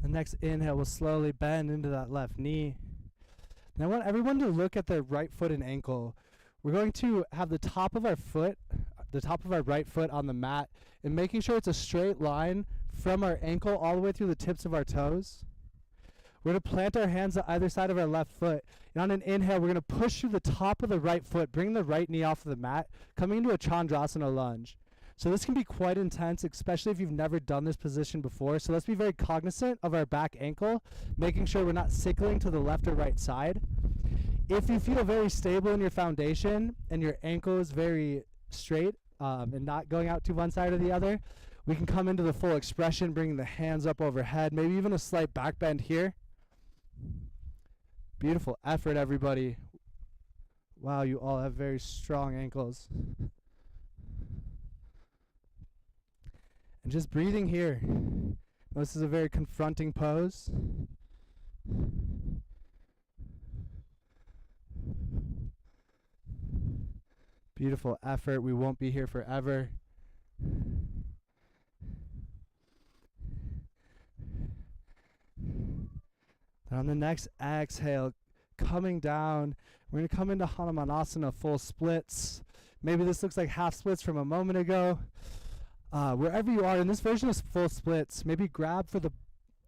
The next inhale will slowly bend into that left knee. Now I want everyone to look at their right foot and ankle. We're going to have the top of our foot, the top of our right foot on the mat, and making sure it's a straight line from our ankle all the way through the tips of our toes. We're going to plant our hands at either side of our left foot. And on an inhale, we're going to push through the top of the right foot, bring the right knee off of the mat, coming into a Chandrasana lunge. So this can be quite intense, especially if you've never done this position before. So let's be very cognizant of our back ankle, making sure we're not sickling to the left or right side. If you feel very stable in your foundation and your ankle is very straight and not going out to one side or the other, we can come into the full expression, bringing the hands up overhead, maybe even a slight back bend here. Beautiful effort, everybody. Wow, you all have very strong ankles. And just breathing here. This is a very confronting pose. Beautiful effort. We won't be here forever. And on the next exhale, coming down, we're going to come into Hanumanasana, full splits. Maybe this looks like half splits from a moment ago. Wherever you are in this version of full splits, maybe grab for the,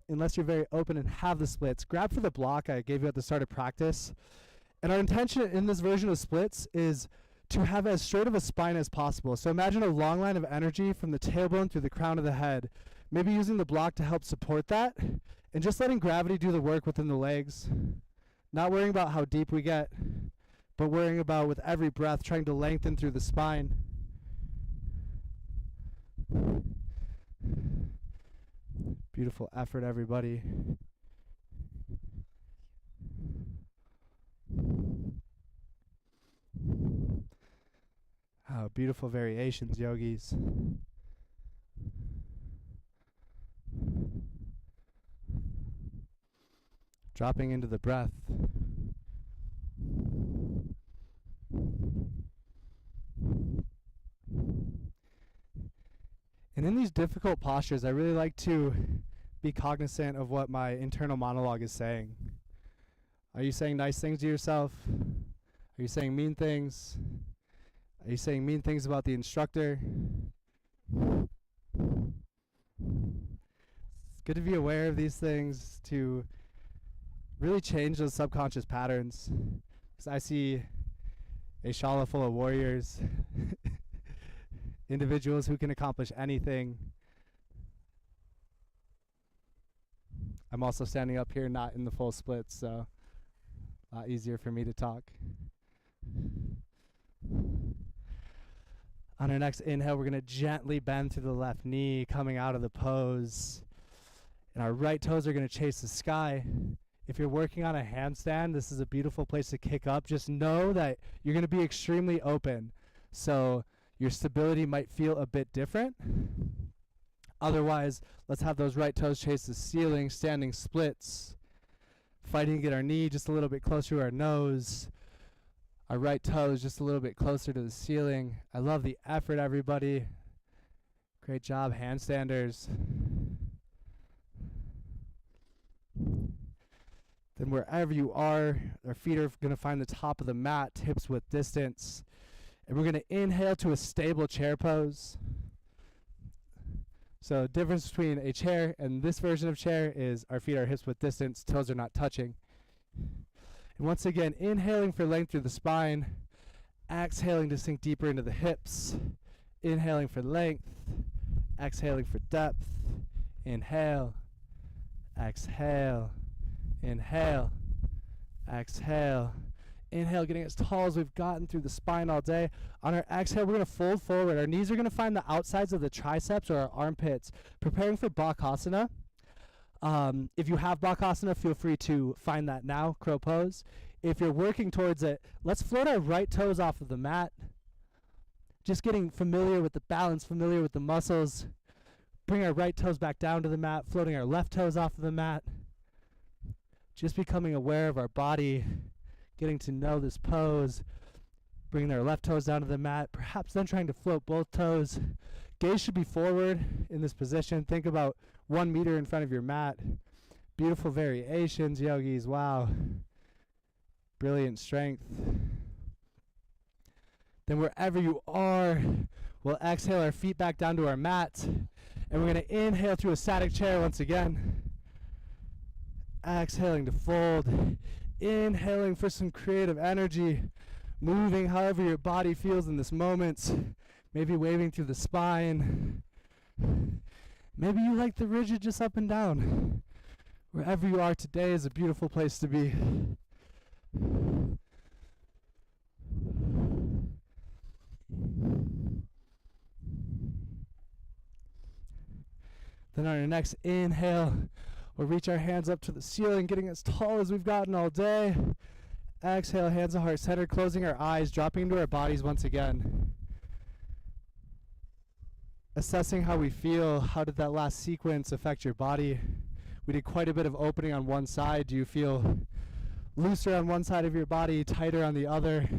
unless you're very open and have the splits, grab for the block I gave you at the start of practice. And our intention in this version of splits is to have as straight of a spine as possible. So imagine a long line of energy from the tailbone through the crown of the head. Maybe using the block to help support that, and just letting gravity do the work within the legs. Not worrying about how deep we get, but worrying about with every breath trying to lengthen through the spine. Beautiful effort, everybody. Oh, beautiful variations, yogis. Dropping into the breath. And in these difficult postures, I really like to be cognizant of what my internal monologue is saying. Are you saying nice things to yourself? Are you saying mean things? Are you saying mean things about the instructor? It's good to be aware of these things, to really change those subconscious patterns. Because I see a shala full of warriors, individuals who can accomplish anything. I'm also standing up here, not in the full splits, so a lot easier for me to talk. On our next inhale, we're going to gently bend through the left knee, coming out of the pose. And our right toes are going to chase the sky. If you're working on a handstand, this is a beautiful place to kick up. Just know that you're going to be extremely open. So your stability might feel a bit different. Otherwise, let's have those right toes chase the ceiling, standing splits. Fighting to get our knee just a little bit closer to our nose. Our right toes just a little bit closer to the ceiling. I love the effort, everybody. Great job, handstanders. Then wherever you are, our feet are going to find the top of the mat, hips width distance. And we're going to inhale to a stable chair pose. So the difference between a chair and this version of chair is our feet are hips width distance, toes are not touching. And once again, inhaling for length through the spine, exhaling to sink deeper into the hips, inhaling for length, exhaling for depth, inhale, exhale, inhale, exhale, inhale, getting as tall as we've gotten through the spine all day. On our exhale, we're going to fold forward. Our knees are going to find the outsides of the triceps or our armpits, preparing for Bakasana. If you have Bakasana, feel free to find that now, crow pose. If you're working towards it, let's float our right toes off of the mat. Just getting familiar with the balance, familiar with the muscles. Bring our right toes back down to the mat, floating our left toes off of the mat. Just becoming aware of our body, getting to know this pose. Bringing our left toes down to the mat, perhaps then trying to float both toes. Gaze should be forward in this position. Think about 1 meter in front of your mat. Beautiful variations, yogis. Wow. Brilliant strength. Then wherever you are, we'll exhale our feet back down to our mat. And we're going to inhale through a static chair once again. Exhaling to fold. Inhaling for some creative energy. Moving however your body feels in this moment. Maybe waving through the spine. Maybe you like the rigid just up and down. Wherever you are today is a beautiful place to be. Then on our next inhale, we'll reach our hands up to the ceiling, getting as tall as we've gotten all day. Exhale, hands to heart center, closing our eyes, dropping into our bodies once again. Assessing how we feel. How did that last sequence affect your body? We did quite a bit of opening on one side. Do you feel looser on one side of your body, tighter on the other?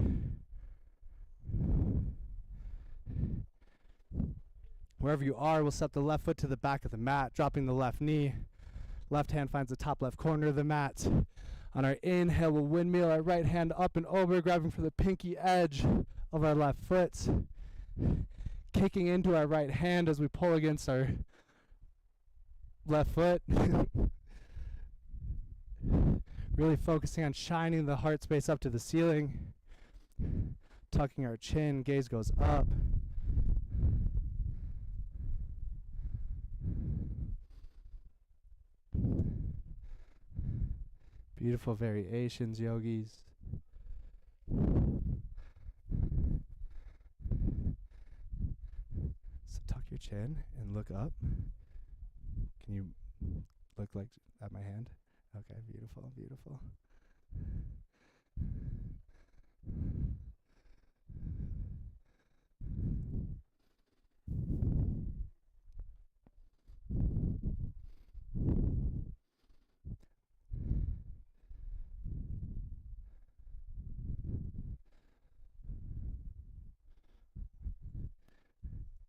Wherever you are, we'll step the left foot to the back of the mat, dropping the left knee. Left hand finds the top left corner of the mat. On our inhale, we'll windmill our right hand up and over, grabbing for the pinky edge of our left foot. kicking into our right hand as we pull against our left foot. Really focusing on shining the heart space up to the ceiling. Tucking our chin, gaze goes up. Beautiful variations, yogis. So tuck your chin and look up. Can you look like at my hand? Okay, beautiful, beautiful.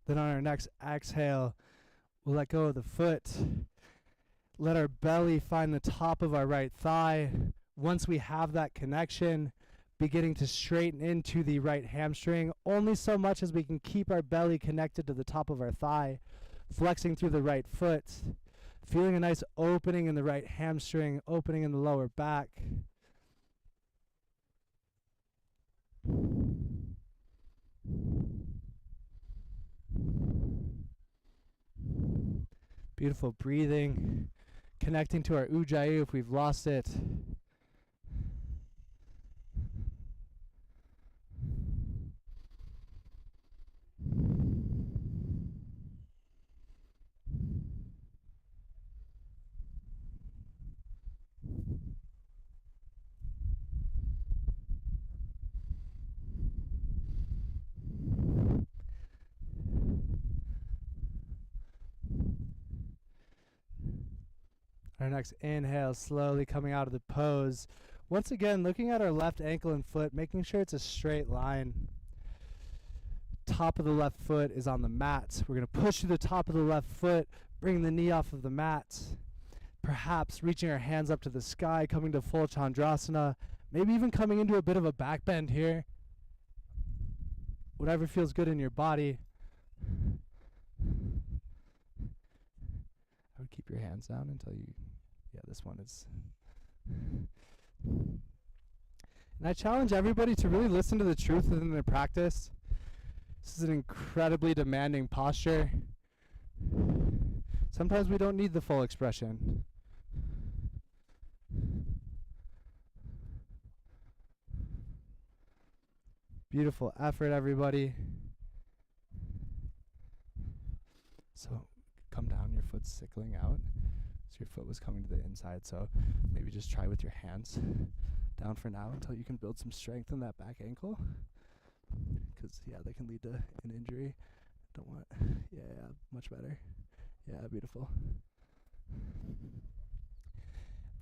Then on our next exhale, we'll let go of the foot. Let our belly find the top of our right thigh. Once we have that connection, beginning to straighten into the right hamstring, only so much as we can keep our belly connected to the top of our thigh, flexing through the right foot, feeling a nice opening in the right hamstring, opening in the lower back. Beautiful breathing, connecting to our ujjayi if we've lost it. Our next inhale, slowly coming out of the pose. Once again, looking at our left ankle and foot, making sure it's a straight line. Top of the left foot is on the mat. We're going to push through the top of the left foot, bring the knee off of the mat. Perhaps reaching our hands up to the sky, coming to full Chandrasana. Maybe even coming into a bit of a back bend here. Whatever feels good in your body. I would keep your hands down until you, yeah, this one is. And I challenge everybody to really listen to the truth within their practice. This is an incredibly demanding posture. Sometimes we don't need the full expression. Beautiful effort, everybody. So come down, your foot's sickling out. So your foot was coming to the inside, so maybe just try with your hands down for now until you can build some strength in that back ankle. Because, yeah, they can lead to an injury. Don't want, yeah, much better. Yeah, beautiful.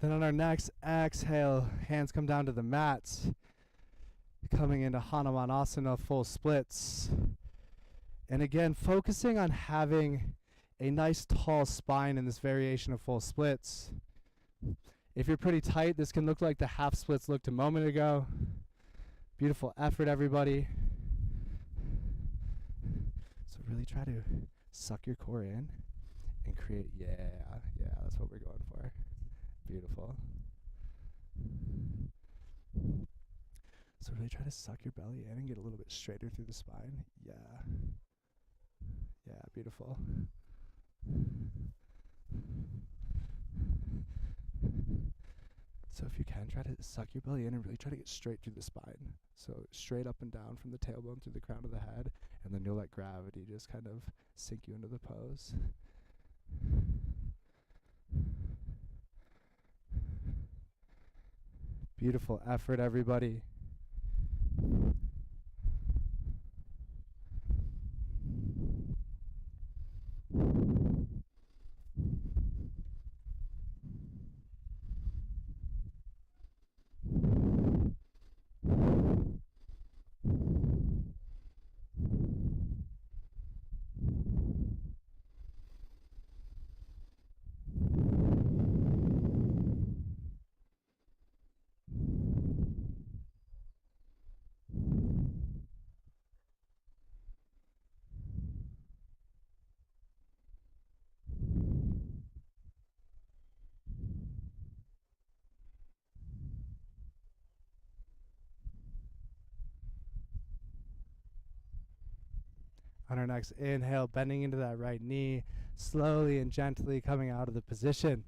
Then on our next exhale, hands come down to the mats. Coming into Hanumanasana, full splits. And again, focusing on having a nice tall spine in this variation of full splits. If you're pretty tight, this can look like the half splits looked a moment ago. Beautiful effort, everybody. So really try to suck your core in and create, yeah, that's what we're going for. Beautiful. So really try to suck your belly in and get a little bit straighter through the spine. Yeah. Yeah, beautiful. So if you can, try to suck your belly in and really try to get straight through the spine. So straight up and down from the tailbone through the crown of the head, and then you'll let gravity just kind of sink you into the pose. Beautiful effort, everybody. On our next inhale, bending into that right knee, slowly and gently coming out of the position.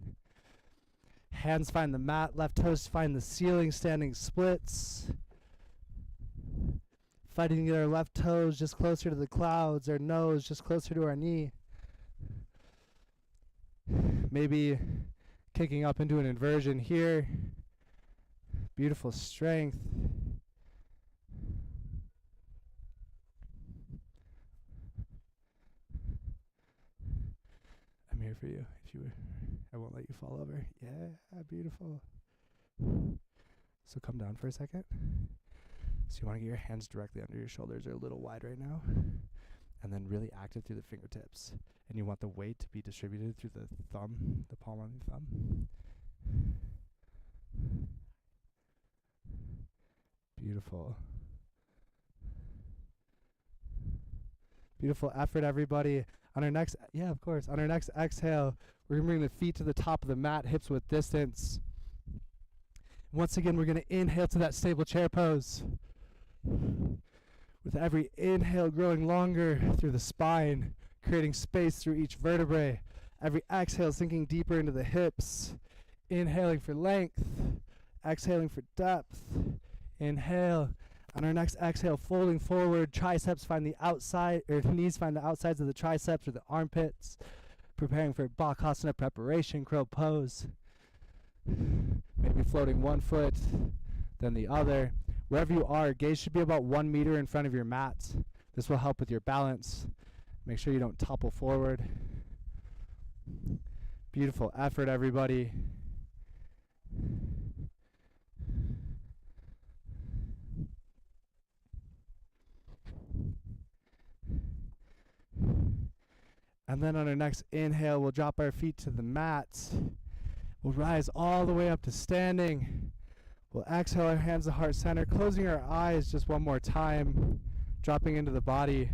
Hands find the mat, left toes find the ceiling, standing splits. Fighting to get our left toes just closer to the clouds, our nose just closer to our knee. Maybe kicking up into an inversion here. Beautiful strength. I'm here for you. If you, I won't let you fall over. Yeah, beautiful. So come down for a second. So you want to get your hands directly under your shoulders. They're a little wide right now. And then really active through the fingertips. And you want the weight to be distributed through the thumb, the palm on the thumb. Beautiful. Beautiful effort, everybody. On our next, on our next exhale, we're going to bring the feet to the top of the mat, hips width distance. Once again, we're going to inhale to that stable chair pose. With every inhale growing longer through the spine, creating space through each vertebrae. Every exhale sinking deeper into the hips. Inhaling for length, exhaling for depth. Inhale. On our next exhale, folding forward, triceps find the outside, or knees find the outsides of the triceps or the armpits. Preparing for Bakasana preparation, crow pose. Maybe floating one foot, then the other. Wherever you are, gaze should be about 1 meter in front of your mat. This will help with your balance. Make sure you don't topple forward. Beautiful effort, everybody. And then on our next inhale, we'll drop our feet to the mat. We'll rise all the way up to standing. We'll exhale our hands to heart center, closing our eyes just one more time, dropping into the body.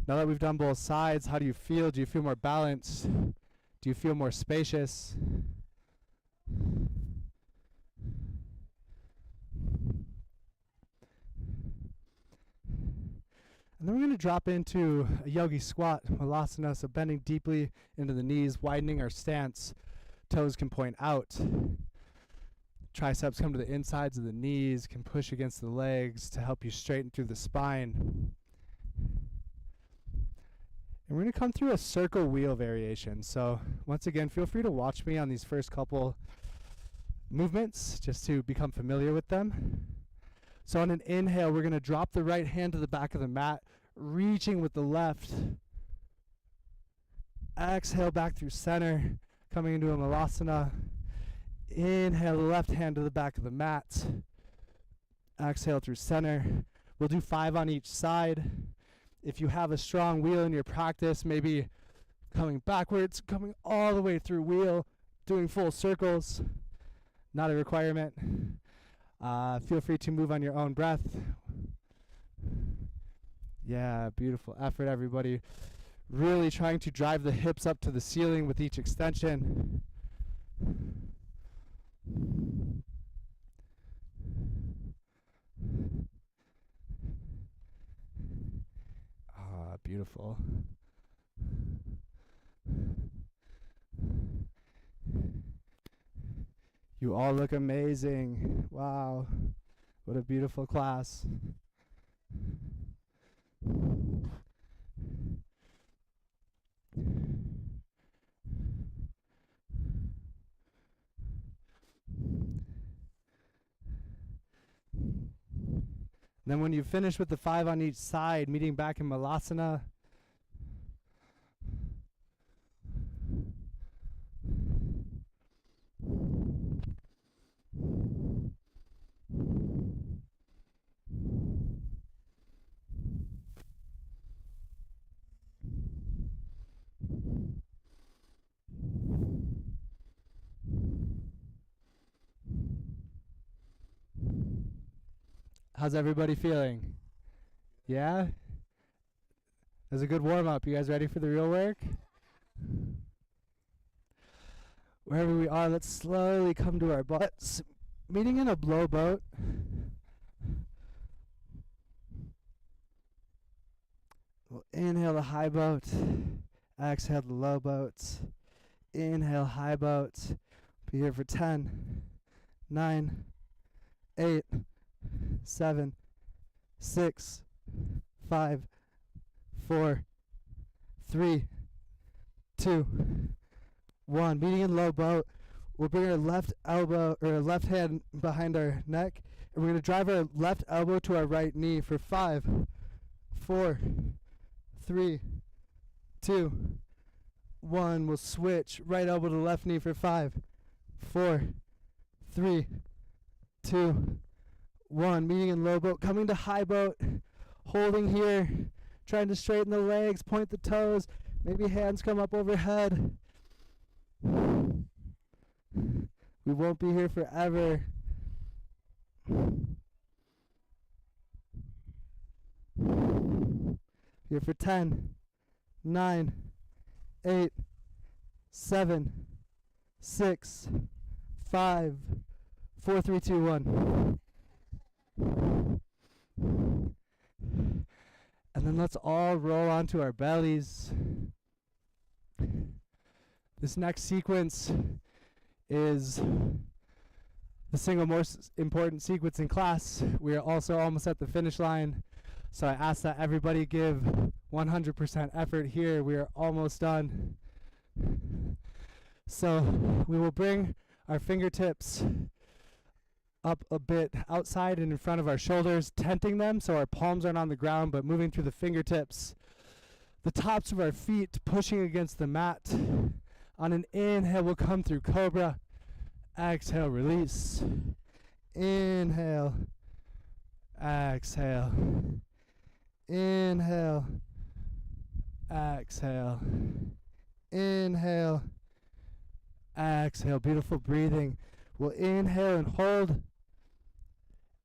Now that we've done both sides, how do you feel? Do you feel more balanced? Do you feel more spacious? And then we're going to drop into a yogi squat, malasana, so bending deeply into the knees, widening our stance. Toes can point out. Triceps come to the insides of the knees, can push against the legs to help you straighten through the spine. And we're going to come through a circle wheel variation. So once again, feel free to watch me on these first couple movements just to become familiar with them. So on an inhale, we're going to drop the right hand to the back of the mat, reaching with the left. Exhale back through center, coming into a malasana. Inhale the left hand to the back of the mat. Exhale through center. We'll do 5 on each side. If you have a strong wheel in your practice, maybe coming backwards, coming all the way through wheel, doing full circles. Not a requirement. Feel free to move on your own breath. Yeah, beautiful effort, everybody. Really trying to drive the hips up to the ceiling with each extension. Beautiful. You all look amazing. Wow. What a beautiful class. Then when you finish with the 5 on each side, meeting back in malasana. How's everybody feeling? Yeah? That was a good warm-up. You guys ready for the real work? Wherever we are, let's slowly come to our butts. Meeting in a blow boat. We'll inhale the high boat. Exhale the low boat. Inhale high boat. Be here for 10, 9, 8, 7, 6, 5, 4, 3, 2, 1. Meeting in low boat. We'll bring our left elbow or left hand behind our neck, and we're going to drive our left elbow to our right knee for 5, 4, 3, 2, 1. We'll switch right elbow to left knee for 5, 4, 3, 2, 1. Meeting in low boat, coming to high boat, holding here, trying to straighten the legs, point the toes, maybe hands come up overhead. We won't be here forever. Here for 10, 9, 8, 7, 6, 5, 4, 3, 2, 1. And then let's all roll onto our bellies. This next sequence is the single most important sequence in class. We are also almost at the finish line, so I ask that everybody give 100% effort here. We are almost done. So we will bring our fingertips up a bit outside and in front of our shoulders, tenting them so our palms aren't on the ground, but moving through the fingertips. The tops of our feet pushing against the mat. On an inhale, we'll come through cobra. Exhale, release. Inhale. Exhale. Inhale. Exhale. Inhale. Exhale. Beautiful breathing. We'll inhale and hold.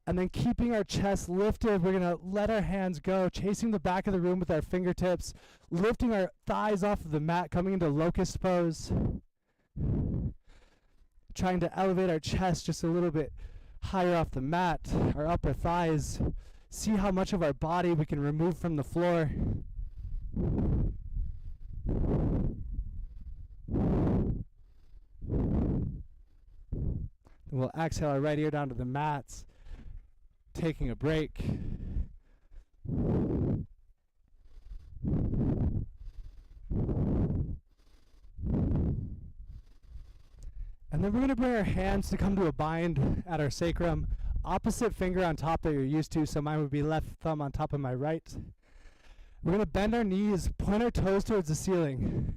And then keeping our chest lifted, we're going to let our hands go, chasing the back of the room with our fingertips, lifting our thighs off of the mat, coming into locust pose. Trying to elevate our chest just a little bit higher off the mat, our upper thighs. See how much of our body we can remove from the floor. And we'll exhale our right ear down to the mats, taking a break. And then we're going to bring our hands to come to a bind at our sacrum. Opposite finger on top that you're used to, so mine would be left thumb on top of my right. We're going to bend our knees, point our toes towards the ceiling.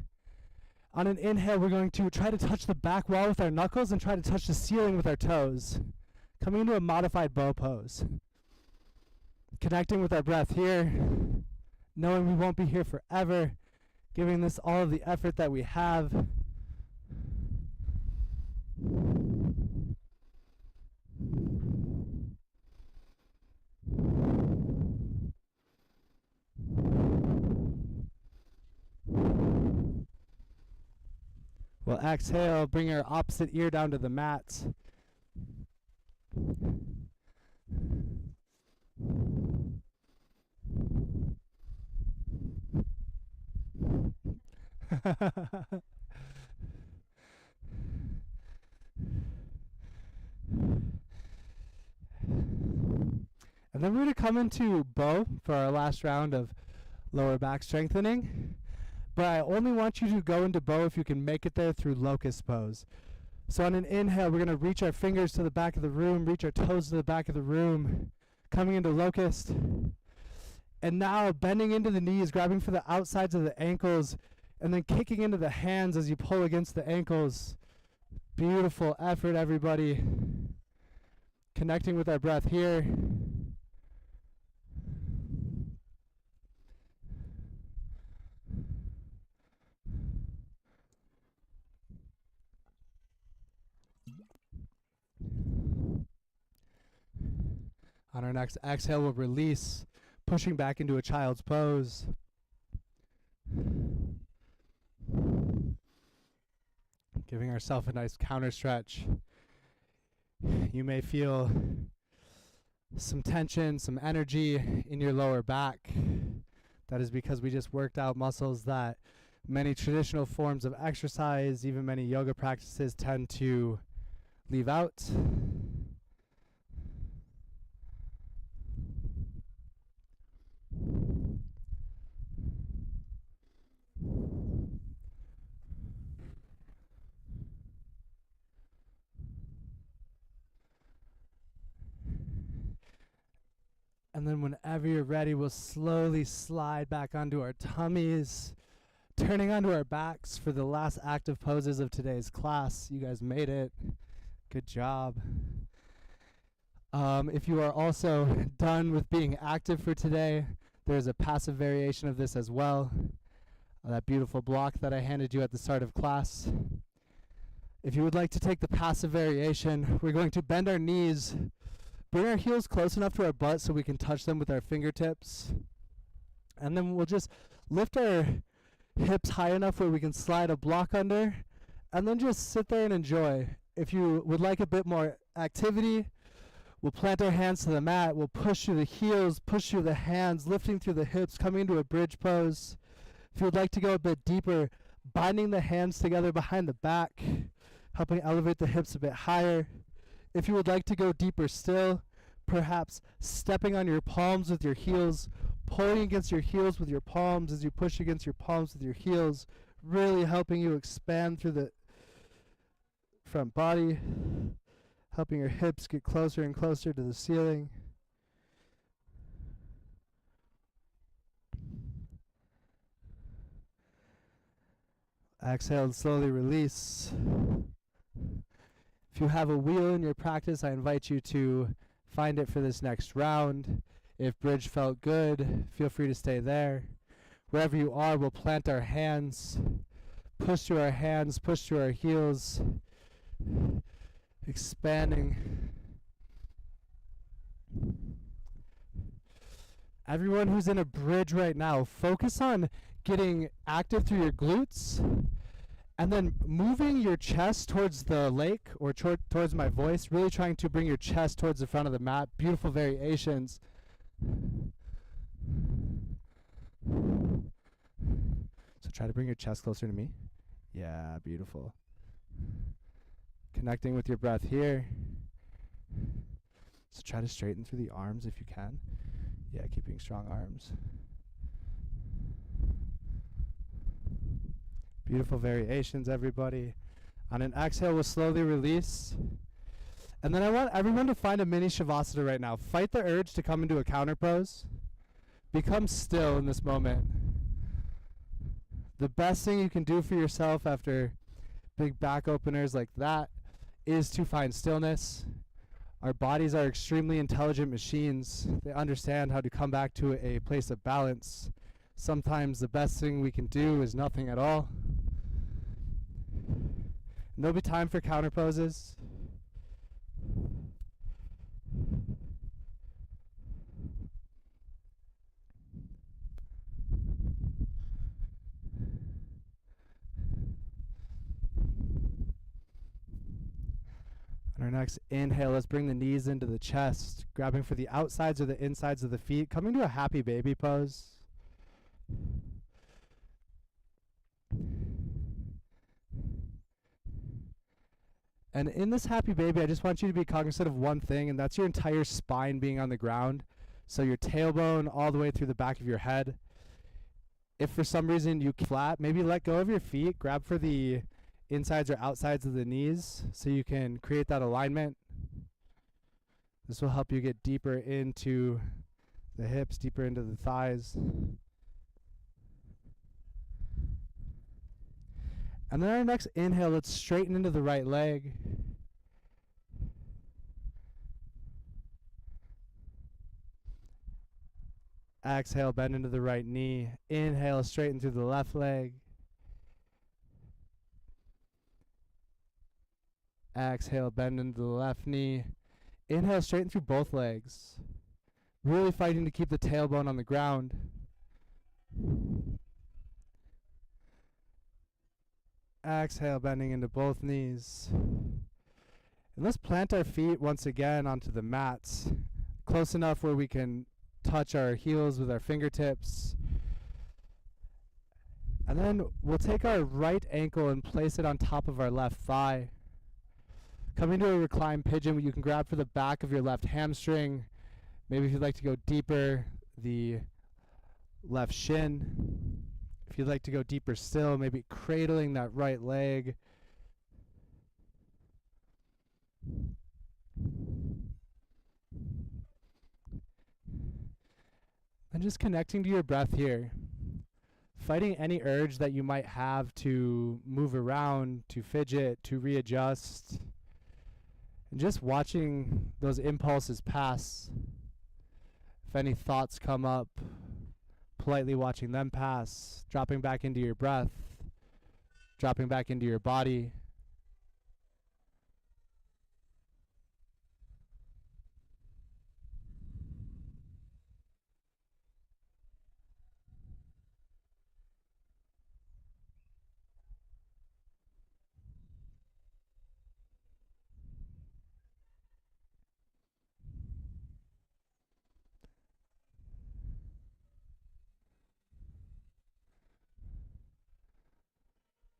On an inhale, we're going to try to touch the back wall with our knuckles and try to touch the ceiling with our toes. Coming into a modified bow pose. Connecting with our breath here, knowing we won't be here forever, giving this all of the effort that we have. We'll exhale, bring our opposite ear down to the mat. And then we're going to come into bow for our last round of lower back strengthening. But I only want you to go into bow if you can make it there through locust pose. So on an inhale, we're going to reach our fingers to the back of the room, reach our toes to the back of the room, coming into locust. And now bending into the knees, grabbing for the outsides of the ankles, and then kicking into the hands as you pull against the ankles. Beautiful effort, everybody. Connecting with our breath here. On our next exhale, we'll release, pushing back into a child's pose. Giving ourselves a nice counter stretch. You may feel some tension, some energy in your lower back. That is because we just worked out muscles that many traditional forms of exercise, even many yoga practices, tend to leave out. And then whenever you're ready, we'll slowly slide back onto our tummies, turning onto our backs for the last active poses of today's class. You guys made it. Good job. If you are also done with being active for today, there's a passive variation of this as well. That beautiful block that I handed you at the start of class. If you would like to take the passive variation, we're going to bend our knees, bring our heels close enough to our butt so we can touch them with our fingertips. And then we'll just lift our hips high enough where we can slide a block under, and then just sit there and enjoy. If you would like a bit more activity, we'll plant our hands to the mat. We'll push through the heels, push through the hands, lifting through the hips, coming into a bridge pose. If you would like to go a bit deeper, binding the hands together behind the back, helping elevate the hips a bit higher. If you would like to go deeper still, perhaps stepping on your palms with your heels, pulling against your heels with your palms as you push against your palms with your heels, really helping you expand through the front body, helping your hips get closer and closer to the ceiling. Exhale and slowly release. If you have a wheel in your practice, I invite you to find it for this next round. If bridge felt good, feel free to stay there. Wherever you are, we'll plant our hands, push through our hands, push through our heels, expanding. Everyone who's in a bridge right now, focus on getting active through your glutes and then moving your chest towards the lake or towards my voice, really trying to bring your chest towards the front of the mat. Beautiful variations. So try to bring your chest closer to me. Yeah, beautiful. Connecting with your breath here. So try to straighten through the arms if you can. Yeah, keeping strong arms. Beautiful variations, everybody. On an exhale, we'll slowly release. And then I want everyone to find a mini Shavasana right now. Fight the urge to come into a counter pose. Become still in this moment. The best thing you can do for yourself after big back openers like that is to find stillness. Our bodies are extremely intelligent machines. They understand how to come back to a place of balance. Sometimes the best thing we can do is nothing at all. And there'll be time for counter poses. On our next inhale, let's bring the knees into the chest, grabbing for the outsides or the insides of the feet, coming to a happy baby pose. And in this happy baby, I just want you to be cognizant of one thing, and that's your entire spine being on the ground. So your tailbone all the way through the back of your head. If for some reason you flat, maybe let go of your feet, grab for the insides or outsides of the knees so you can create that alignment. This will help you get deeper into the hips, deeper into the thighs. And then our next inhale, let's straighten into the right leg. Exhale, bend into the right knee. Inhale, straighten through the left leg. Exhale, bend into the left knee. Inhale, straighten through both legs. Really fighting to keep the tailbone on the ground. Exhale, bending into both knees. And let's plant our feet once again onto the mats, close enough where we can touch our heels with our fingertips. And then we'll take our right ankle and place it on top of our left thigh. Coming to a reclined pigeon, you can grab for the back of your left hamstring. Maybe if you'd like to go deeper, the left shin. If you'd like to go deeper still, maybe cradling that right leg. And just connecting to your breath here. Fighting any urge that you might have to move around, to fidget, to readjust. And just watching those impulses pass. If any thoughts come up, politely watching them pass, dropping back into your breath, dropping back into your body.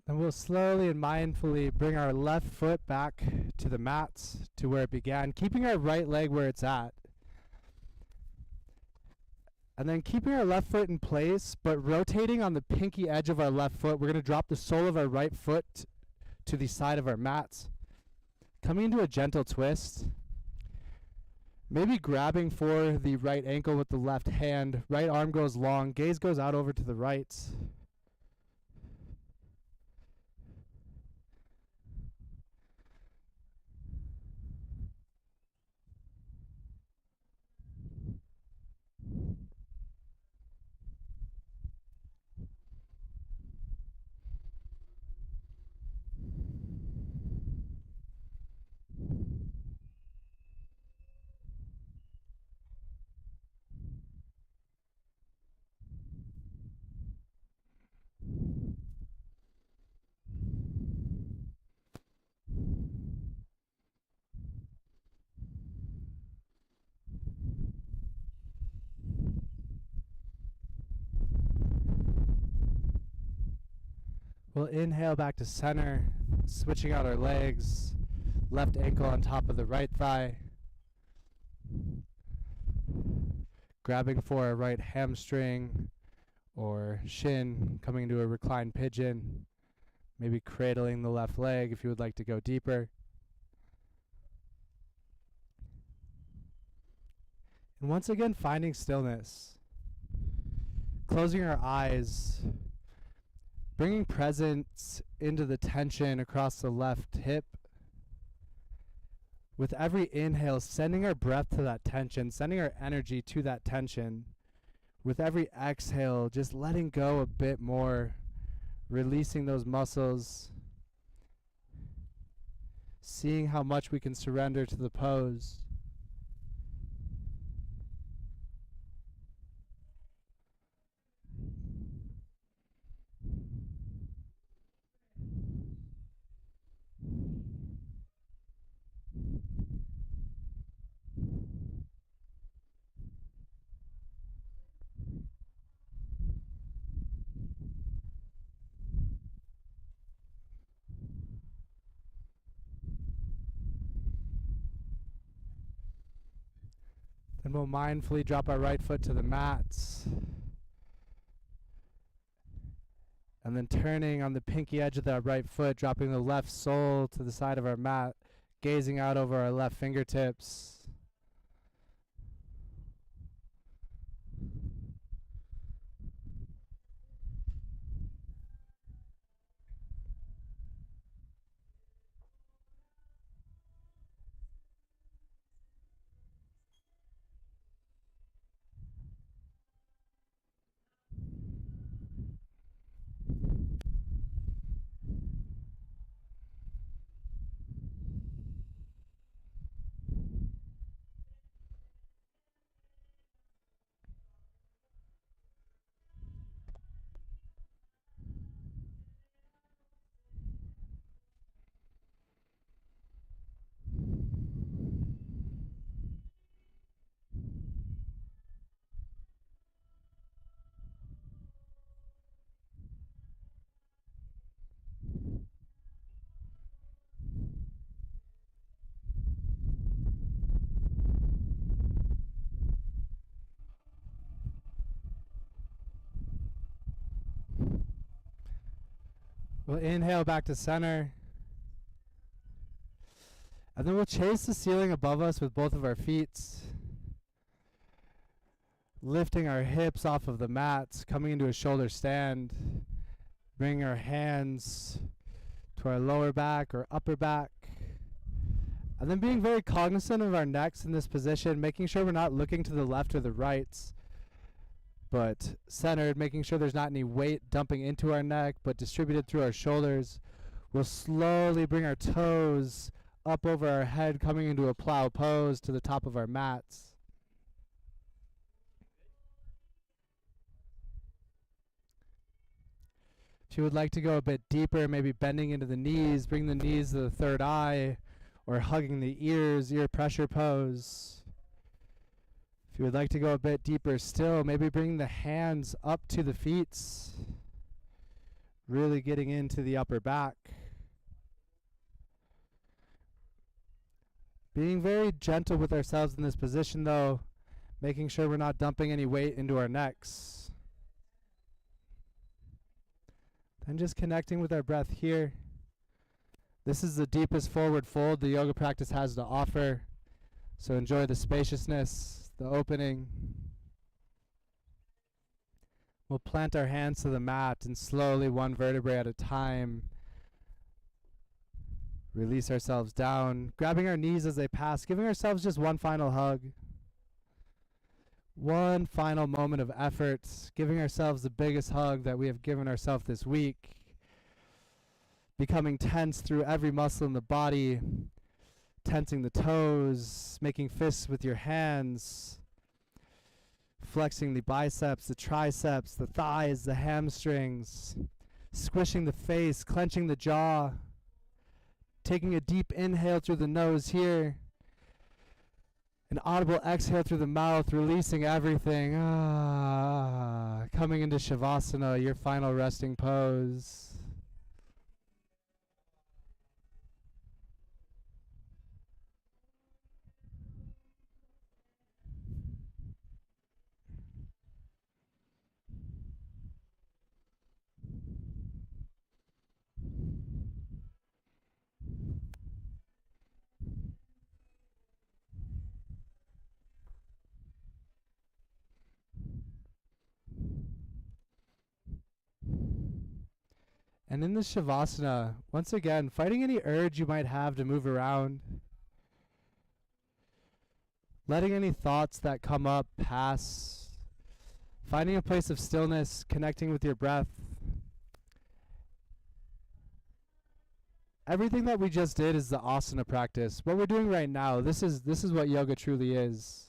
And we'll slowly and mindfully bring our left foot back to the mats, to where it began, keeping our right leg where it's at. And then keeping our left foot in place, but rotating on the pinky edge of our left foot. We're going to drop the sole of our right foot to the side of our mats. Coming into a gentle twist. Maybe grabbing for the right ankle with the left hand. Right arm goes long, gaze goes out over to the right. We'll inhale back to center, switching out our legs, left ankle on top of the right thigh, grabbing for our right hamstring or shin, coming to a reclined pigeon, maybe cradling the left leg if you would like to go deeper. And once again, finding stillness, closing our eyes, bringing presence into the tension across the left hip. With every inhale, sending our breath to that tension, sending our energy to that tension. With every exhale, just letting go a bit more, releasing those muscles, seeing how much we can surrender to the pose. Then we'll mindfully drop our right foot to the mats. And then turning on the pinky edge of that right foot, dropping the left sole to the side of our mat, gazing out over our left fingertips. We'll inhale back to center. And then we'll chase the ceiling above us with both of our feet. Lifting our hips off of the mat, coming into a shoulder stand. Bring our hands to our lower back or upper back. And then being very cognizant of our necks in this position, making sure we're not looking to the left or the right, but centered, making sure there's not any weight dumping into our neck, but distributed through our shoulders. We'll slowly bring our toes up over our head, coming into a plow pose to the top of our mats. If you would like to go a bit deeper, maybe bending into the knees, bring the knees to the third eye, or hugging the ears, ear pressure pose. If you would like to go a bit deeper still, maybe bring the hands up to the feet, really getting into the upper back. Being very gentle with ourselves in this position though, making sure we're not dumping any weight into our necks. Then just connecting with our breath here. This is the deepest forward fold the yoga practice has to offer. So enjoy the spaciousness, the opening. We'll plant our hands to the mat and slowly, one vertebrae at a time, release ourselves down, grabbing our knees as they pass, giving ourselves just one final hug. One final moment of effort, giving ourselves the biggest hug that we have given ourselves this week. Becoming tense through every muscle in the body, tensing the toes, making fists with your hands, flexing the biceps, the triceps, the thighs, the hamstrings, squishing the face, clenching the jaw, taking a deep inhale through the nose here, an audible exhale through the mouth, releasing everything. Coming into Shavasana, your final resting pose. And in this Shavasana, once again, fighting any urge you might have to move around. Letting any thoughts that come up pass. Finding a place of stillness, connecting with your breath. Everything that we just did is the asana practice. What we're doing right now, this is what yoga truly is.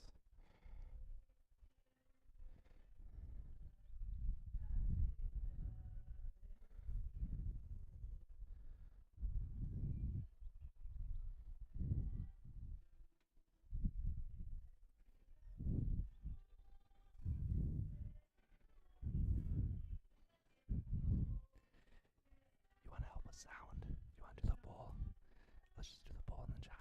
You want to help with sound? You want to do the bowl? Let's just do the bowl and the chime.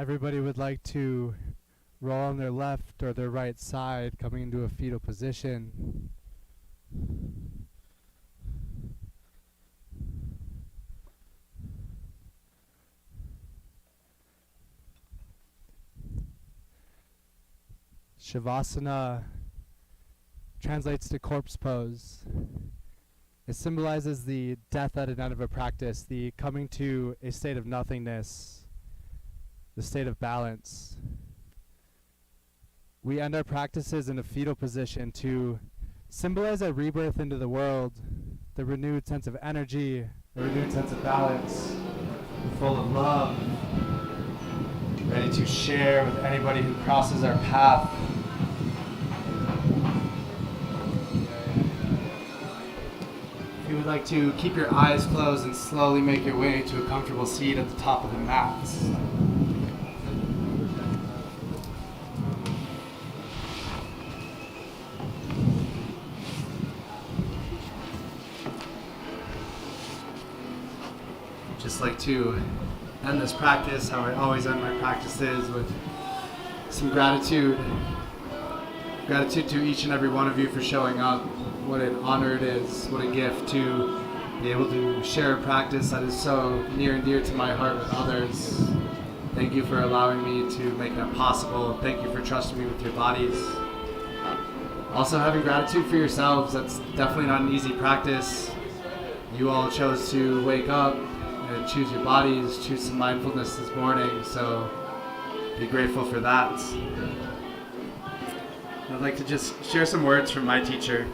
Everybody would like to roll on their left or their right side, coming into a fetal position. Shavasana translates to corpse pose. It symbolizes the death at an end of a practice, the coming to a state of nothingness, the state of balance. We end our practices in a fetal position to symbolize a rebirth into the world, the renewed sense of energy, the renewed sense of balance, full of love, ready to share with anybody who crosses our path. If you would like to keep your eyes closed and slowly make your way to a comfortable seat at the top of the mat. Just like to end this practice, how I always end my practices, with some gratitude. Gratitude to each and every one of you for showing up. What an honor it is, what a gift to be able to share a practice that is so near and dear to my heart with others. Thank you for allowing me to make that possible. Thank you for trusting me with your bodies. Also having gratitude for yourselves. That's definitely not an easy practice. You all chose to wake up and choose your bodies, choose some mindfulness this morning, so be grateful for that. I'd like to just share some words from my teacher.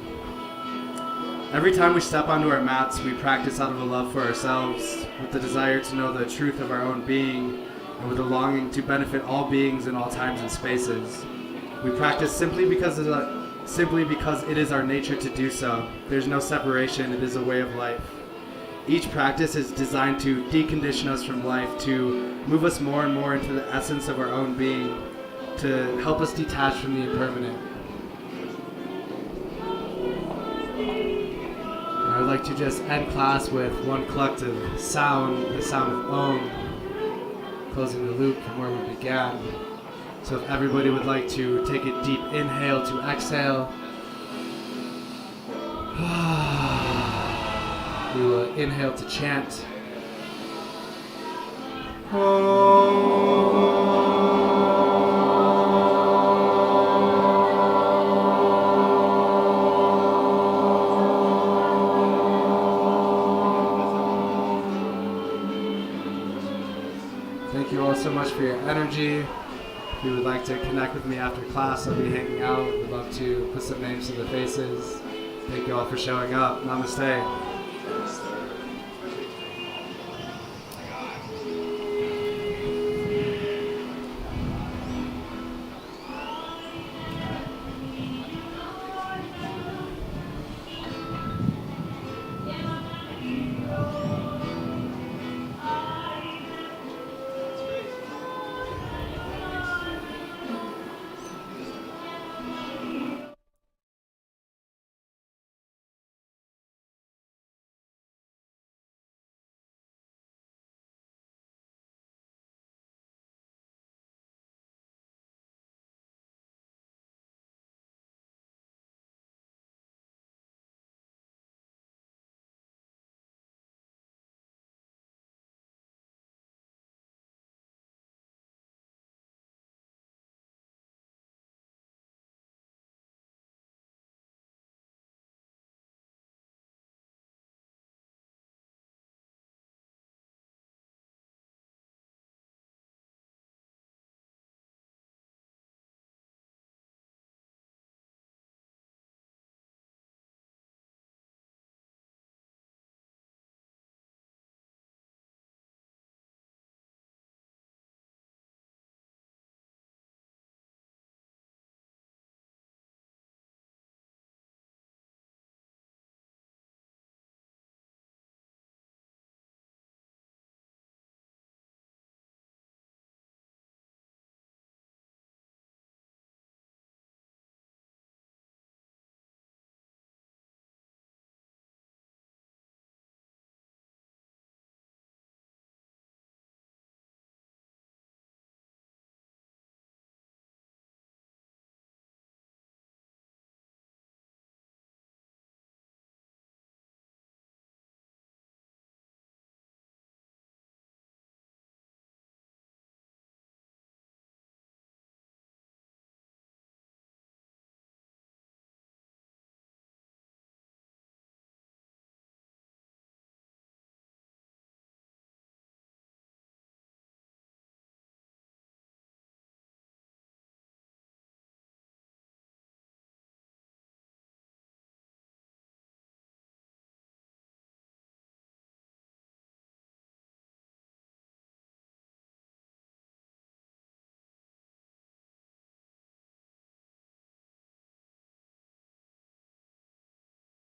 Every time we step onto our mats, we practice out of a love for ourselves, with the desire to know the truth of our own being, and with a longing to benefit all beings in all times and spaces. We practice simply because it is our nature to do so. There's no separation, it is a way of life. Each practice is designed to decondition us from life, to move us more and more into the essence of our own being, to help us detach from the impermanent. I would like to just end class with one collective sound, the sound of Om, closing the loop from where we began. So if everybody would like to take a deep inhale to exhale, we will inhale to chant. Thank you all so much for your energy. If you would like to connect with me after class, I'll be hanging out. We'd love to put some names to the faces. Thank you all for showing up. Namaste.